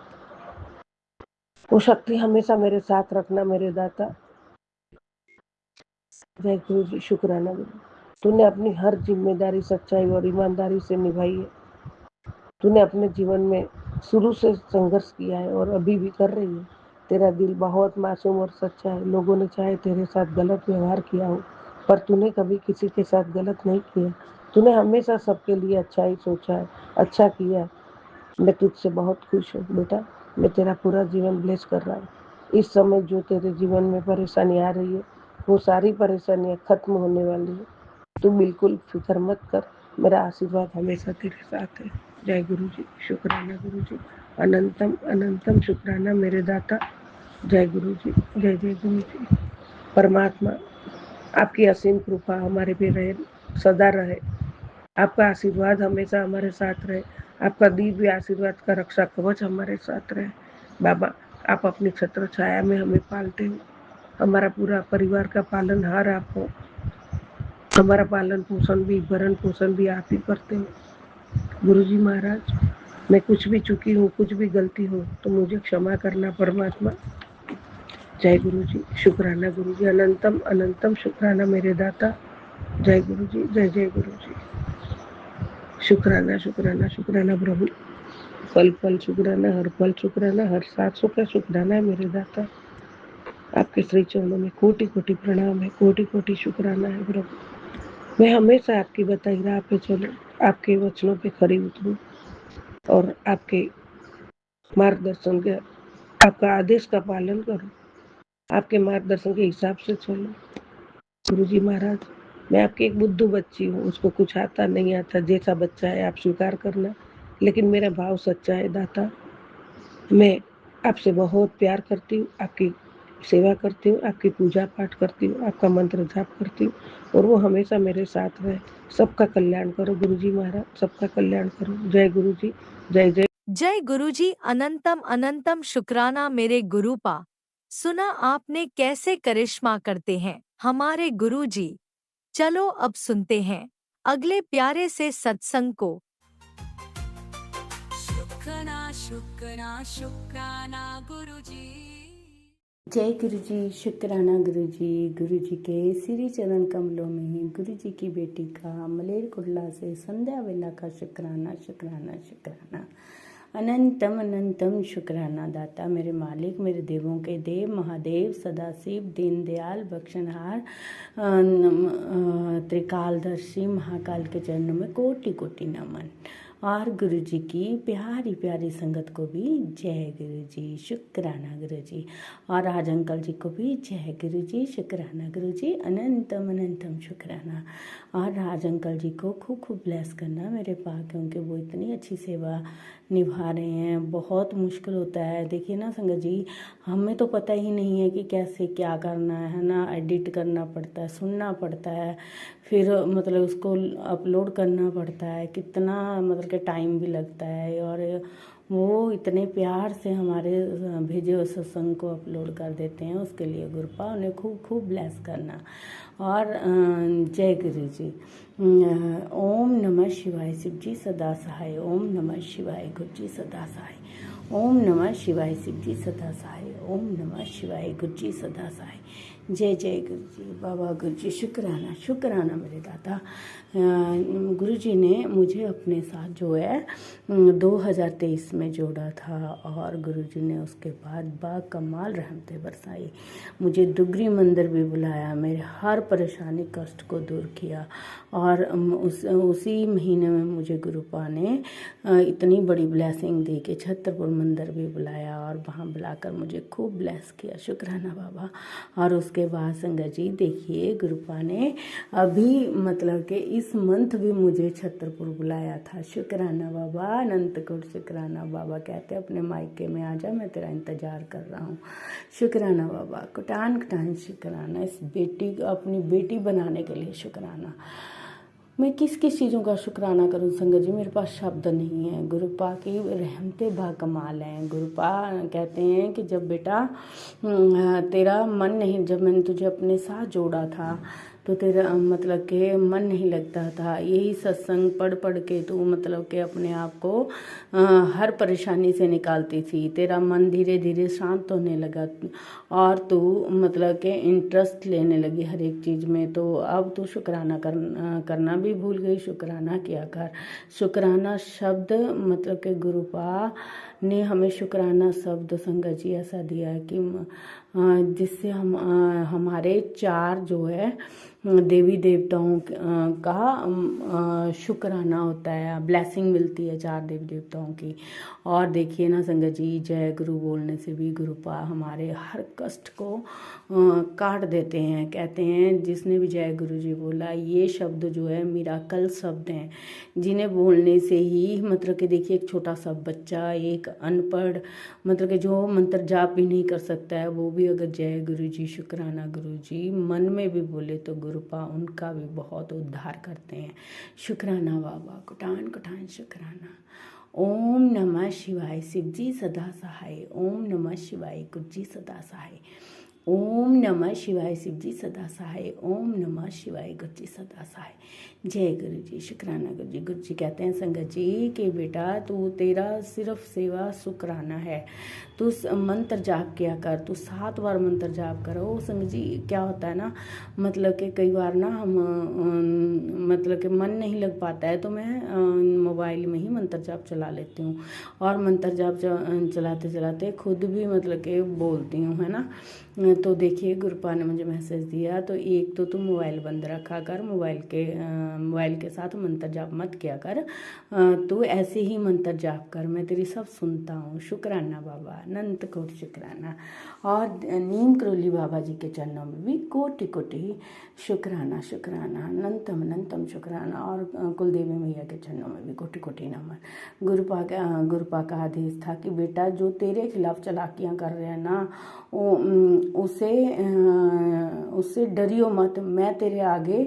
वो शक्ति हमेशा मेरे साथ रखना मेरे दाता। जय गुरु जी, शुक्राना गुरु। तूने अपनी हर जिम्मेदारी सच्चाई और ईमानदारी से निभाई है। तूने अपने जीवन में शुरू से संघर्ष किया है और अभी भी कर रही है। तेरा दिल बहुत मासूम और सच्चा है। लोगों ने चाहे तेरे साथ गलत व्यवहार किया हो, पर तूने कभी किसी के साथ गलत नहीं किया। तूने हमेशा सबके लिए अच्छा ही सोचा है, अच्छा किया है। मैं तुझसे बहुत खुश हूँ बेटा। मैं तेरा पूरा जीवन ब्लेस कर रहा हूँ। इस समय जो तेरे जीवन में परेशानी आ रही है, वो सारी परेशानियाँ खत्म होने वाली है। तू बिल्कुल फिक्र मत कर, मेरा आशीर्वाद हमेशा तेरे साथ है। जय गुरु जी, शुक्राना गुरु जी। अनंतम अनंतम शुक्राना मेरे दाता। जय गुरु जी, जय जय गुरु जी। परमात्मा आपकी असीम कृपा हमारे पे रहे, सदा रहे। आपका आशीर्वाद हमेशा हमारे साथ रहे। आपका दिव्य आशीर्वाद का रक्षा कवच हमारे साथ रहे। बाबा, आप अपनी छत्र छाया में हमें पालते हो। हमारा पूरा परिवार का पालनहार आप हो। हमारा पालन पोषण भी, भरण पोषण भी आप ही करते हो। गुरु जी महाराज, मैं कुछ भी चुकी हूँ, कुछ भी गलती हो तो मुझे क्षमा करना परमात्मा। जय गुरु जी, शुक्राना गुरु जी। अनंतम अनंतम शुक्राना मेरे दाता। जय गुरु जी, जय जय गुरु जी। शुक्राना शुक्राना शुक्राना प्रभु। पल पल शुक्राना, हर पल शुक्राना, हर सांसों का शुक्राना है मेरे दाता। आपके श्री चरणों में कोटि कोटि प्रणाम है, कोटि कोटि शुक्राना है प्रभु। मैं हमेशा आपकी बताई राह पे चलूं, आपके वचनों पे खरी उतरूं और आपके मार्गदर्शन के, आपका आदेश का पालन करूं, आपके मार्गदर्शन के हिसाब से चलूं। गुरु जी महाराज, मैं आपकी एक बुद्धू बच्ची हूँ, उसको कुछ आता नहीं आता, जैसा बच्चा है आप स्वीकार करना, लेकिन मेरा भाव सच्चा है दाता। मैं आपसे बहुत प्यार करती हूँ, आपकी सेवा करती हूँ, आपकी पूजा पाठ करती हूँ, आपका मंत्र जाप करती हूँ और वो हमेशा मेरे साथ रहे। सबका कल्याण करो गुरु जी महाराज, सबका कल्याण करो। जय गुरु जी, जय जय। जय गुरुजी। अनंतम अनंतम शुक्राना मेरे गुरुपा। सुना आपने कैसे करिश्मा करते हैं हमारे गुरुजी। चलो अब सुनते हैं अगले प्यारे से सत्संग को। शुक्राना शुक्राना शुक्राना गुरुजी। जय गुरु जी, शुक्राना गुरु जी के श्री चरण कमलों में गुरु जी की बेटी का मलेरकोटला से संध्या वेला का शुक्राना शुक्राना शुक्राना। अनंतम अनंतम शुक्राना दाता, मेरे मालिक, मेरे देवों के देव, महादेव, सदाशिव, दीनदयाल, बख्शनहार, त्रिकालदर्शी महाकाल के चरणों में कोटि कोटि नमन। और गुरु जी की प्यारी प्यारी संगत को भी जय गुरु जी, शुक्राना गुरु जी। और राज अंकल जी को भी जय गुरु जी, शुक्राना गुरु जी। अनंतम अनंतम शुक्राना। और राज अंकल जी को खूब खूब ब्लेस करना मेरे पास, क्योंकि वो इतनी अच्छी सेवा निभा रहे हैं। बहुत मुश्किल होता है, देखिए ना संगत जी, हमें तो पता ही नहीं है कि कैसे क्या करना है ना। एडिट करना पड़ता है, सुनना पड़ता है, फिर मतलब उसको अपलोड करना पड़ता है, कितना मतलब कि टाइम भी लगता है। और वो इतने प्यार से हमारे भेजे हुए सत्संग को अपलोड कर देते हैं, उसके लिए गुरुपा उन्हें खूब खूब ब्लेस करना। और जय गुरु जी। ओम नमः शिवाय, शिव जी सदा सहाय। ओम नमः शिवाय, गुरु जी सदा सहाय। ओम नमः शिवाय, शिव जी सदा सहाय। ओम नमः शिवाय, गुरु जी सदा सहाय। जय जय गुरु जी, बाबा गुरु जी, शुक्राना शुक्राना मेरे दाता। गुरु जी ने मुझे अपने साथ जो है 2023 में जोड़ा था, और गुरु जी ने उसके बाद बाकमाल रहमतें बरसाई। मुझे डुगरी मंदिर भी बुलाया, मेरे हर परेशानी कष्ट को दूर किया। और उसी महीने में मुझे गुरुपा ने इतनी बड़ी ब्लेसिंग दी कि छतरपुर मंदिर भी बुलाया और वहाँ बुलाकर मुझे खूब ब्लेस किया। शुक्राना बाबा। और उसके उसके बाद संगत जी देखिए गुरुपा ने अभी मतलब कि इस मंथ भी मुझे छतरपुर बुलाया था। शुक्राना बाबा, अनंतकोट शुक्राना बाबा। कहते अपने मायके में आ जा, मैं तेरा इंतज़ार कर रहा हूँ। शुक्राना बाबा, कटान कटान शुक्राना। इस बेटी अपनी बेटी बनाने के लिए शुक्राना। मैं किस किस चीज़ों का शुक्राना करूं संगत जी, मेरे पास शब्द नहीं है। गुरुपा की रहमतें बाकमाल हैं। गुरुपा कहते हैं कि जब बेटा तेरा मन नहीं, जब मैंने तुझे अपने साथ जोड़ा था तो तेरा मतलब कि मन नहीं लगता था। यही सत्संग पढ़ पढ़ के तू मतलब कि अपने आप को हर परेशानी से निकालती थी। तेरा मन धीरे धीरे शांत होने लगा और तू मतलब कि इंटरेस्ट लेने लगी हर एक चीज़ में। तो अब तू शुक्राना करना भी भूल गई। शुक्राना किया कर। शुक्राना शब्द मतलब कि गुरुपा ने हमें शुक्राना शब्द संगत जी ऐसा दिया है कि जिससे हम हमारे 4 जो है देवी देवताओं का शुक्राना होता है, ब्लेसिंग मिलती है 4 देवी देवताओं की। और देखिए ना संगत जी, जय गुरु बोलने से भी गुरुपा हमारे हर कष्ट को काट देते हैं। कहते हैं जिसने भी जय गुरु जी बोला, ये शब्द जो है मिराकल शब्द हैं, जिन्हें बोलने से ही मतलब कि देखिए एक छोटा सा बच्चा, एक अनपढ़ मतलब कि जो मंत्र जाप भी नहीं कर सकता है, वो भी अगर जय गुरु जी शुक्राना गुरु जी मन में भी बोले तो गुरुपा उनका भी बहुत उद्धार करते हैं। शुक्राना बाबा, कुटान कुटान शुक्राना। ओम नमः शिवाय, शिव जी सदा सहाय। ओम नमः शिवाय, गुरु जी सदा सहाय। ओम नमः शिवाय, शिव जी सदा सहाय। ओम नमः शिवाय, गुरु जी सदा सहाय। जय गुरु जी, शुक्राना गुरु जी। गुरु जी कहते हैं संगत जी कि बेटा तू तेरा सिर्फ सेवा शुक्राना है। तू मंत्र जाप किया कर, तू 7 बार मंत्र जाप करो। संगत जी क्या होता है ना, मतलब कि कई बार ना हम मतलब कि मन नहीं लग पाता है तो मैं मोबाइल में ही मंत्र जाप चला लेती हूँ और मंत्र जाप चलाते चलाते खुद भी मतलब कि बोलती हूँ, है ना। तो देखिए गुरुपा ने मुझे मैसेज दिया, तो एक तो तुम मोबाइल बंद रखा कर, मोबाइल के साथ मंत्र जाप मत किया कर, तो ऐसे ही मंत्र जाप कर, मैं तेरी सब सुनता हूँ। शुक्राना बाबा, अनंत कोटि शुक्राना। और नीम करोली बाबा जी के चरणों में भी कोटि कोटि शुक्राना शुक्राना, अनंतम अनंतम शुक्राना। और कुलदेवी मैया के चरणों में भी कोटि कोटि नमन। गुरुपा का आदेश था कि बेटा जो तेरे खिलाफ चालाकियाँ कर रहे हैं ना, उससे डरियो मत, मैं तेरे आगे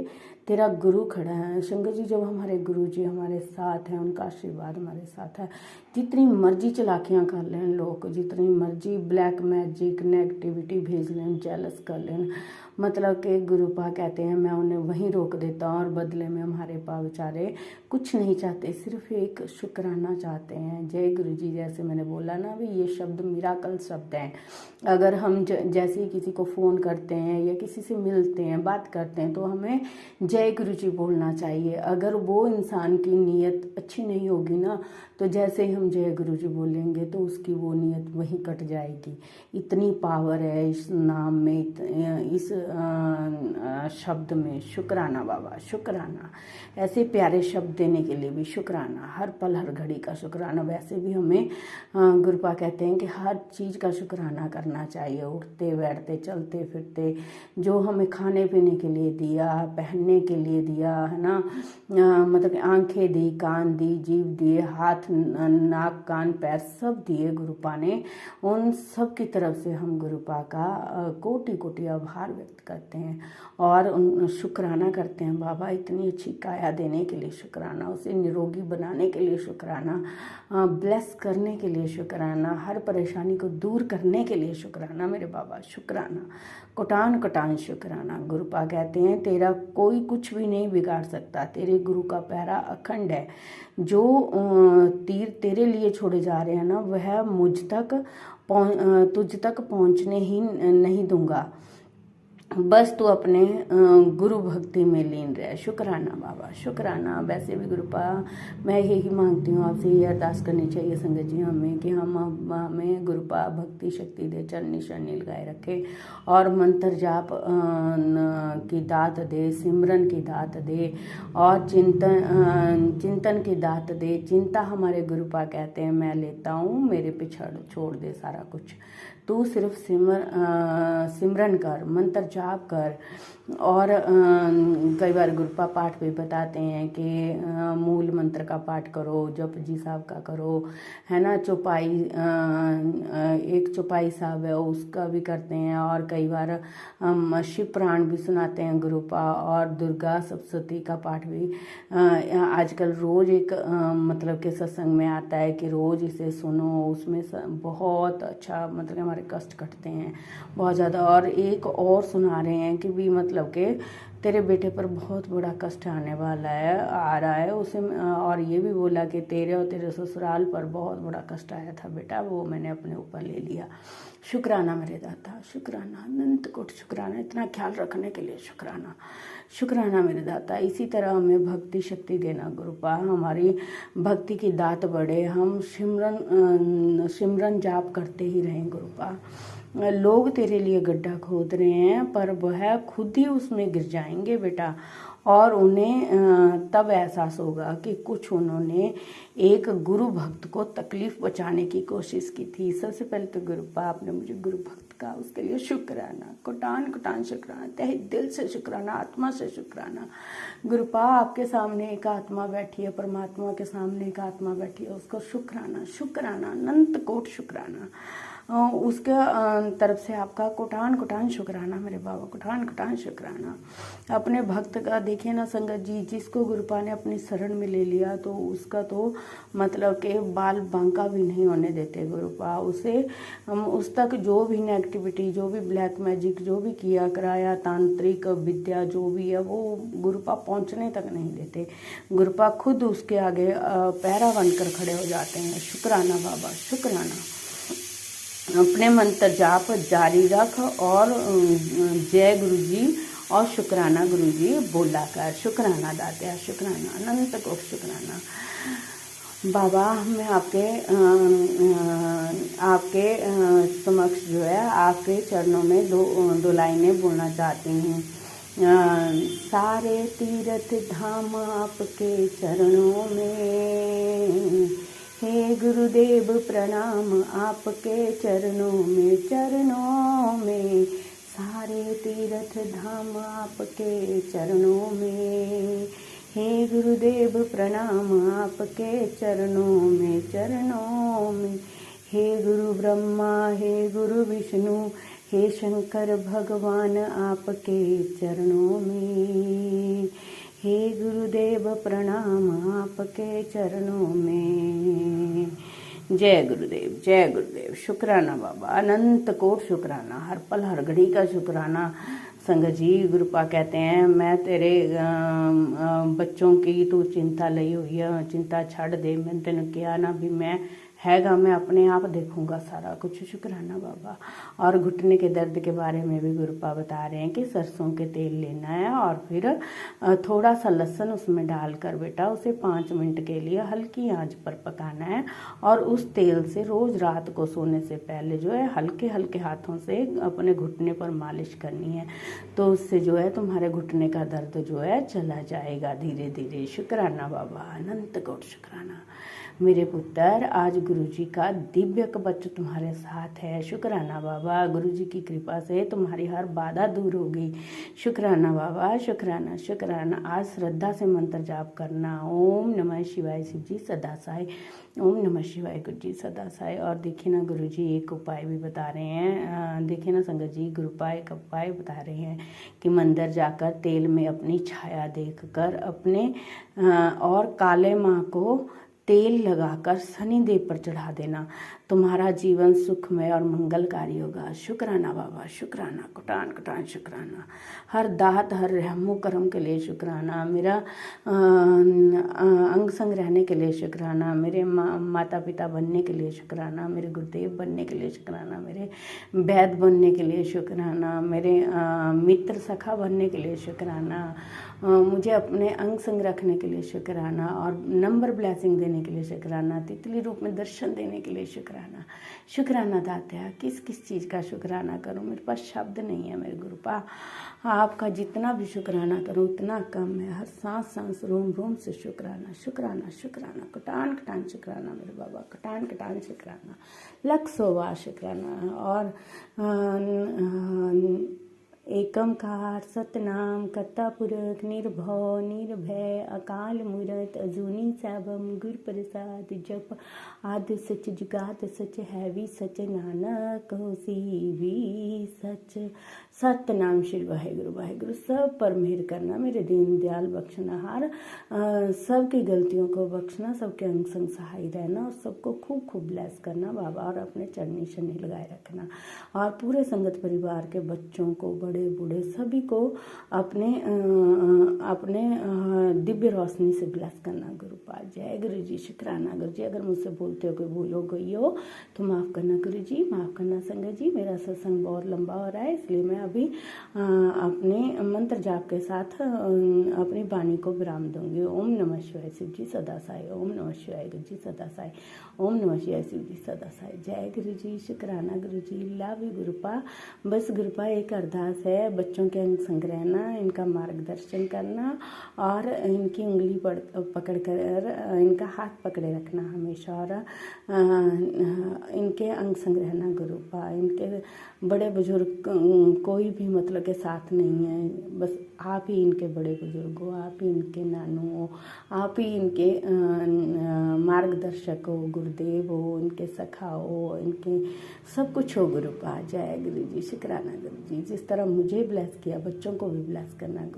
तेरा गुरु खड़ा है। शंकर जी जब हमारे गुरु जी हमारे साथ हैं, उनका आशीर्वाद हमारे साथ है, जितनी मर्जी चालाकियाँ कर लें लोग, जितनी मर्जी ब्लैक मैजिक नेगेटिविटी भेज लें, जेलस कर लें, मतलब कि गुरुपा कहते हैं मैं उन्हें वहीं रोक देता हूँ और बदले में हमारे पास बेचारे कुछ नहीं चाहते, सिर्फ एक शुक्राना चाहते हैं। जय गुरु जी, जैसे मैंने बोला ना भी, ये शब्द मिराकल शब्द हैं। अगर हम जैसे ही किसी को फ़ोन करते हैं या किसी से मिलते हैं, बात करते हैं, तो हमें जय गुरु जी बोलना चाहिए। अगर वो इंसान की नीयत अच्छी नहीं होगी ना, तो जैसे ही हम जय गुरु जी बोलेंगे तो उसकी वो नीयत वहीं कट जाएगी। इतनी पावर है इस नाम में, इस शब्द में। शुक्राना बाबा, शुक्राना। ऐसे प्यारे शब्द देने के लिए भी शुक्राना, हर पल हर घड़ी का शुक्राना। वैसे भी हमें गुरुपा कहते हैं कि हर चीज़ का शुक्राना करना चाहिए, उठते बैठते चलते फिरते, जो हमें खाने पीने के लिए दिया, पहनने के लिए दिया, है ना, मतलब आंखें दी, कान दी, जीभ दिए, हाथ नाक कान पैर सब दिए गुरुपा ने। उन सब की तरफ से हम गुरुपा का कोटि कोटि आभार व्यक्त करते हैं और उन शुक्राना करते हैं। बाबा इतनी अच्छी काया देने के लिए शुक्राना, उसे निरोगी बनाने के लिए शुक्राना, ब्लेस करने के लिए शुक्राना, हर परेशानी को दूर करने के लिए शुक्राना मेरे बाबा, शुक्राना, कोटान कोटान शुक्राना। गुरुपा कहते हैं तेरा कोई कुछ भी नहीं बिगाड़ सकता, तेरे गुरु का पैरा अखंड है। जो तीर तेरे लिए छोड़े जा रहे हैं ना, वह तुझ तक पहुंचने ही नहीं दूंगा, बस तू अपने गुरु भक्ति में लीन रहे। शुक्राना बाबा, शुक्राना। वैसे भी गुरुपा मैं यही मांगती हूँ आपसे, ये अरदास करनी चाहिए संगत जी हमें कि हमें गुरुपा भक्ति शक्ति दे, चरनी शरणी लगाए रखे और मंत्र जाप की दात दे, सिमरन की दात दे और चिंतन की दात दे। चिंता हमारे गुरुपा कहते हैं मैं लेता हूँ, मेरे पे छोड़ दे सारा कुछ, तू सिर्फ सिमरन कर, मंत्र जाप कर। और कई बार गुरुपा पाठ भी बताते हैं कि मूल मंत्र का पाठ करो, जप जी साहब का करो, है ना। चौपाई, एक चौपाई साहब है उसका भी करते हैं। और कई बार शिव पुराण भी सुनाते हैं गुरुपा। और दुर्गा सप्तशती का पाठ भी आजकल रोज़ एक मतलब कि सत्संग में आता है कि रोज़ इसे सुनो, उसमें बहुत अच्छा मतलब हमारे कष्ट कटते हैं बहुत ज़्यादा। और एक और सुना रहे हैं कि भी मतलब कि तेरे बेटे पर बहुत बड़ा कष्ट आने वाला है, आ रहा है उसे। और ये भी बोला कि तेरे और तेरे ससुराल पर बहुत बड़ा कष्ट आया था बेटा, वो मैंने अपने ऊपर ले लिया। शुक्राना मेरे दाता, शुक्राना, अनंत कोटि शुक्राना, इतना ख्याल रखने के लिए शुक्राना, शुक्राना मेरे दाता। इसी तरह हमें भक्ति शक्ति देना गुरुपा, हमारी भक्ति की दात बढ़े, हम सिमरन जाप करते ही रहें गुरुपा। लोग तेरे लिए गड्ढा खोद रहे हैं पर वह खुद ही उसमें गिर जाएंगे बेटा। और उन्हें तब एहसास होगा कि कुछ उन्होंने एक गुरु भक्त को तकलीफ बचाने की कोशिश की थी। सबसे पहले तो गुरुपा आपने मुझे गुरु भक्त का, उसके लिए शुक्राना, कोटान कोटान शुक्राना, तहे दिल से शुक्राना, आत्मा से शुक्राना। गुरुपा आपके सामने एक आत्मा बैठी है, परमात्मा के सामने एक आत्मा बैठी है, उसको शुक्राना, शुक्राना, अनंत कोट शुक्राना। उसके तरफ से आपका कोटान कोटान शुक्राना मेरे बाबा, कोटान कोटान शुक्राना। अपने भक्त का देखिए ना संगत जी, जिसको गुरुपा ने अपनी शरण में ले लिया तो उसका तो मतलब कि बाल बांका भी नहीं होने देते गुरुपा। उसे उस तक जो भी नेगेटिविटी, जो भी ब्लैक मैजिक, जो भी किया कराया, तांत्रिक विद्या जो भी है, वो गुरुपा पहुंचने तक नहीं देते। गुरुपा खुद उसके आगे पैरा बनकर खड़े हो जाते हैं। शुक्राना बाबा, शुक्राना। अपने मंत्र जाप जारी रख और जय गुरुजी और शुक्राना गुरुजी बोला कर। शुक्राना दात्या, शुक्राना, अनंत को शुक्राना। बाबा मैं आपके समक्ष जो है आपके चरणों में दो लाइनें बोलना चाहती हूँ। सारे तीर्थ धाम आपके चरणों में, हे गुरुदेव प्रणाम आपके चरणों में, चरणों में। सारे तीर्थ धाम आपके चरणों में, हे गुरुदेव प्रणाम आपके चरणों में, चरणों में। हे गुरु ब्रह्मा, हे गुरु विष्णु, हे शंकर भगवान आपके चरणों में, हे गुरुदेव प्रणाम आपके चरणों में। जय गुरुदेव, जय गुरुदेव। शुक्राना बाबा, अनंत कोट शुक्राना, हर पल हर घड़ी का शुक्राना। संगत जी गुरुपा कहते हैं मैं तेरे बच्चों की तू चिंता लई हुई है, चिंता छड़ दे, मैं तेन किया ना भी मैं हैगा, मैं अपने आप देखूंगा सारा कुछ। शुक्राना बाबा। और घुटने के दर्द के बारे में भी गुरुपा बता रहे हैं कि सरसों के तेल लेना है और फिर थोड़ा सा लहसुन उसमें डालकर बेटा उसे 5 मिनट के लिए हल्की आंच पर पकाना है। और उस तेल से रोज़ रात को सोने से पहले जो है हल्के हल्के हाथों से अपने घुटने पर मालिश करनी है। तो उससे जो है तुम्हारे घुटने का दर्द जो है चला जाएगा धीरे धीरे। शुक्राना बाबा, अनंत कोट शुक्राना। मेरे पुत्र आज गुरुजी का दिव्य कवच तुम्हारे साथ है। शुक्राना बाबा, गुरुजी की कृपा से तुम्हारी हर बाधा दूर होगी। शुक्राना बाबा, शुक्राना शुक्राना। आज श्रद्धा से मंत्र जाप करना। ओम नमः शिवाय शिव जी सदा साई, ओम नमः शिवाय गुरु जी सदा साई। और देखिए ना गुरुजी एक उपाय भी बता रहे हैं। देखिए ना संगत जी गुरुपा एक उपाय बता रहे हैं कि मंदिर जाकर तेल में अपनी छाया देखकर अपने और काले माँ को तेल लगाकर शनिदेव पर चढ़ा देना। तुम्हारा जीवन सुखमय और मंगलकारी होगा। शुक्राना बाबा, शुक्राना, कोटान कोटान शुक्राना। हर दात हर रहमो करम के लिए शुक्राना। मेरा अंग संग रहने के लिए शुक्राना। मेरे माता पिता बनने के लिए शुक्राना। मेरे गुरुदेव बनने के लिए शुक्राना। मेरे वैद्य बनने के लिए शुक्राना। मेरे मित्र सखा बनने के लिए शुक्राना। मुझे अपने अंग संग रखने के लिए शुक्राना। और नंबर ब्लेसिंग देने के लिए शुक्राना। तितली रूप में दर्शन देने के लिए शुक्राना। शुक्राना दात्या, किस किस चीज़ का शुक्राना करूं, मेरे पास शब्द नहीं है मेरे गुरुपा। आपका जितना भी शुक्राना करूं उतना कम है। हर सांस सांस रोम रोम से शुक्राना, शुक्राना शुक्राना, कटान कटान शुक्राना मेरे बाबा, कटान कटान शुक्राना, 100 बार शुक्राना। और एकमकार सतनाम करता पुरख निर्भव निर्भय अकाल मूरत अजूनी सैभम गुर प्रसाद जप आदि सच जुगाद सच है भी सच नानक होसी भी सच। सतनाम श्री वाहिगुरु वाहिगुरु। सब पर मेहर करना मेरे दीन दयाल बख्शनहार, सबकी गलतियों को बख्शना, सबके अंग संग सहाय रहना और सबको खूब खूब ब्लेस करना बाबा, और अपने चरनी शनी लगाए रखना, और पूरे संगत परिवार के बच्चों को बड़े बूढ़े सभी को अपने दिव्य रोशनी से ब्लेस करना गुरुपाद। जय गुरु जी। शुक्राना गुरु जी। अगर मुझसे बोलते हो कोई भूल हो गई हो तो माफ़ करना गुरु जी, माफ़ करना संगत जी। मेरा सत्संग बहुत लंबा हो रहा है, इसलिए मैं अभी अपने मंत्र जाप के साथ अपनी वाणी को विराम दूंगी। ओम नमः शिवाय शिव जी सदा साई। ओम नमः शिवाय गुरु जी सदा साई। ओम नमः शिवाय शिव जी सदा साई। जय गुरु जी। शुक्राना गुरु जी। Love you गुरुपा। बस गुरुपा एक अरदास है, बच्चों के अंग संग रहना, इनका मार्गदर्शन करना और इनकी उंगली पकड़ कर इनका हाथ पकड़े रखना हमेशा, और इनके अंग संग रहना गुरुपा। इनके बड़े बुजुर्ग कोई भी मतलब के साथ नहीं है, बस आप ही इनके बड़े बुजुर्ग हो, आप ही इनके नानू हो, आप ही इनके मार्गदर्शक हो, गुरुदेव हो, इनके सखा हो, इनके सब कुछ हो गुरुपा। जय गुरु जी। शुक्राना गुरु जी। जिस तरह मुझे ब्लेस किया बच्चों को भी ब्लेस करना गुरु।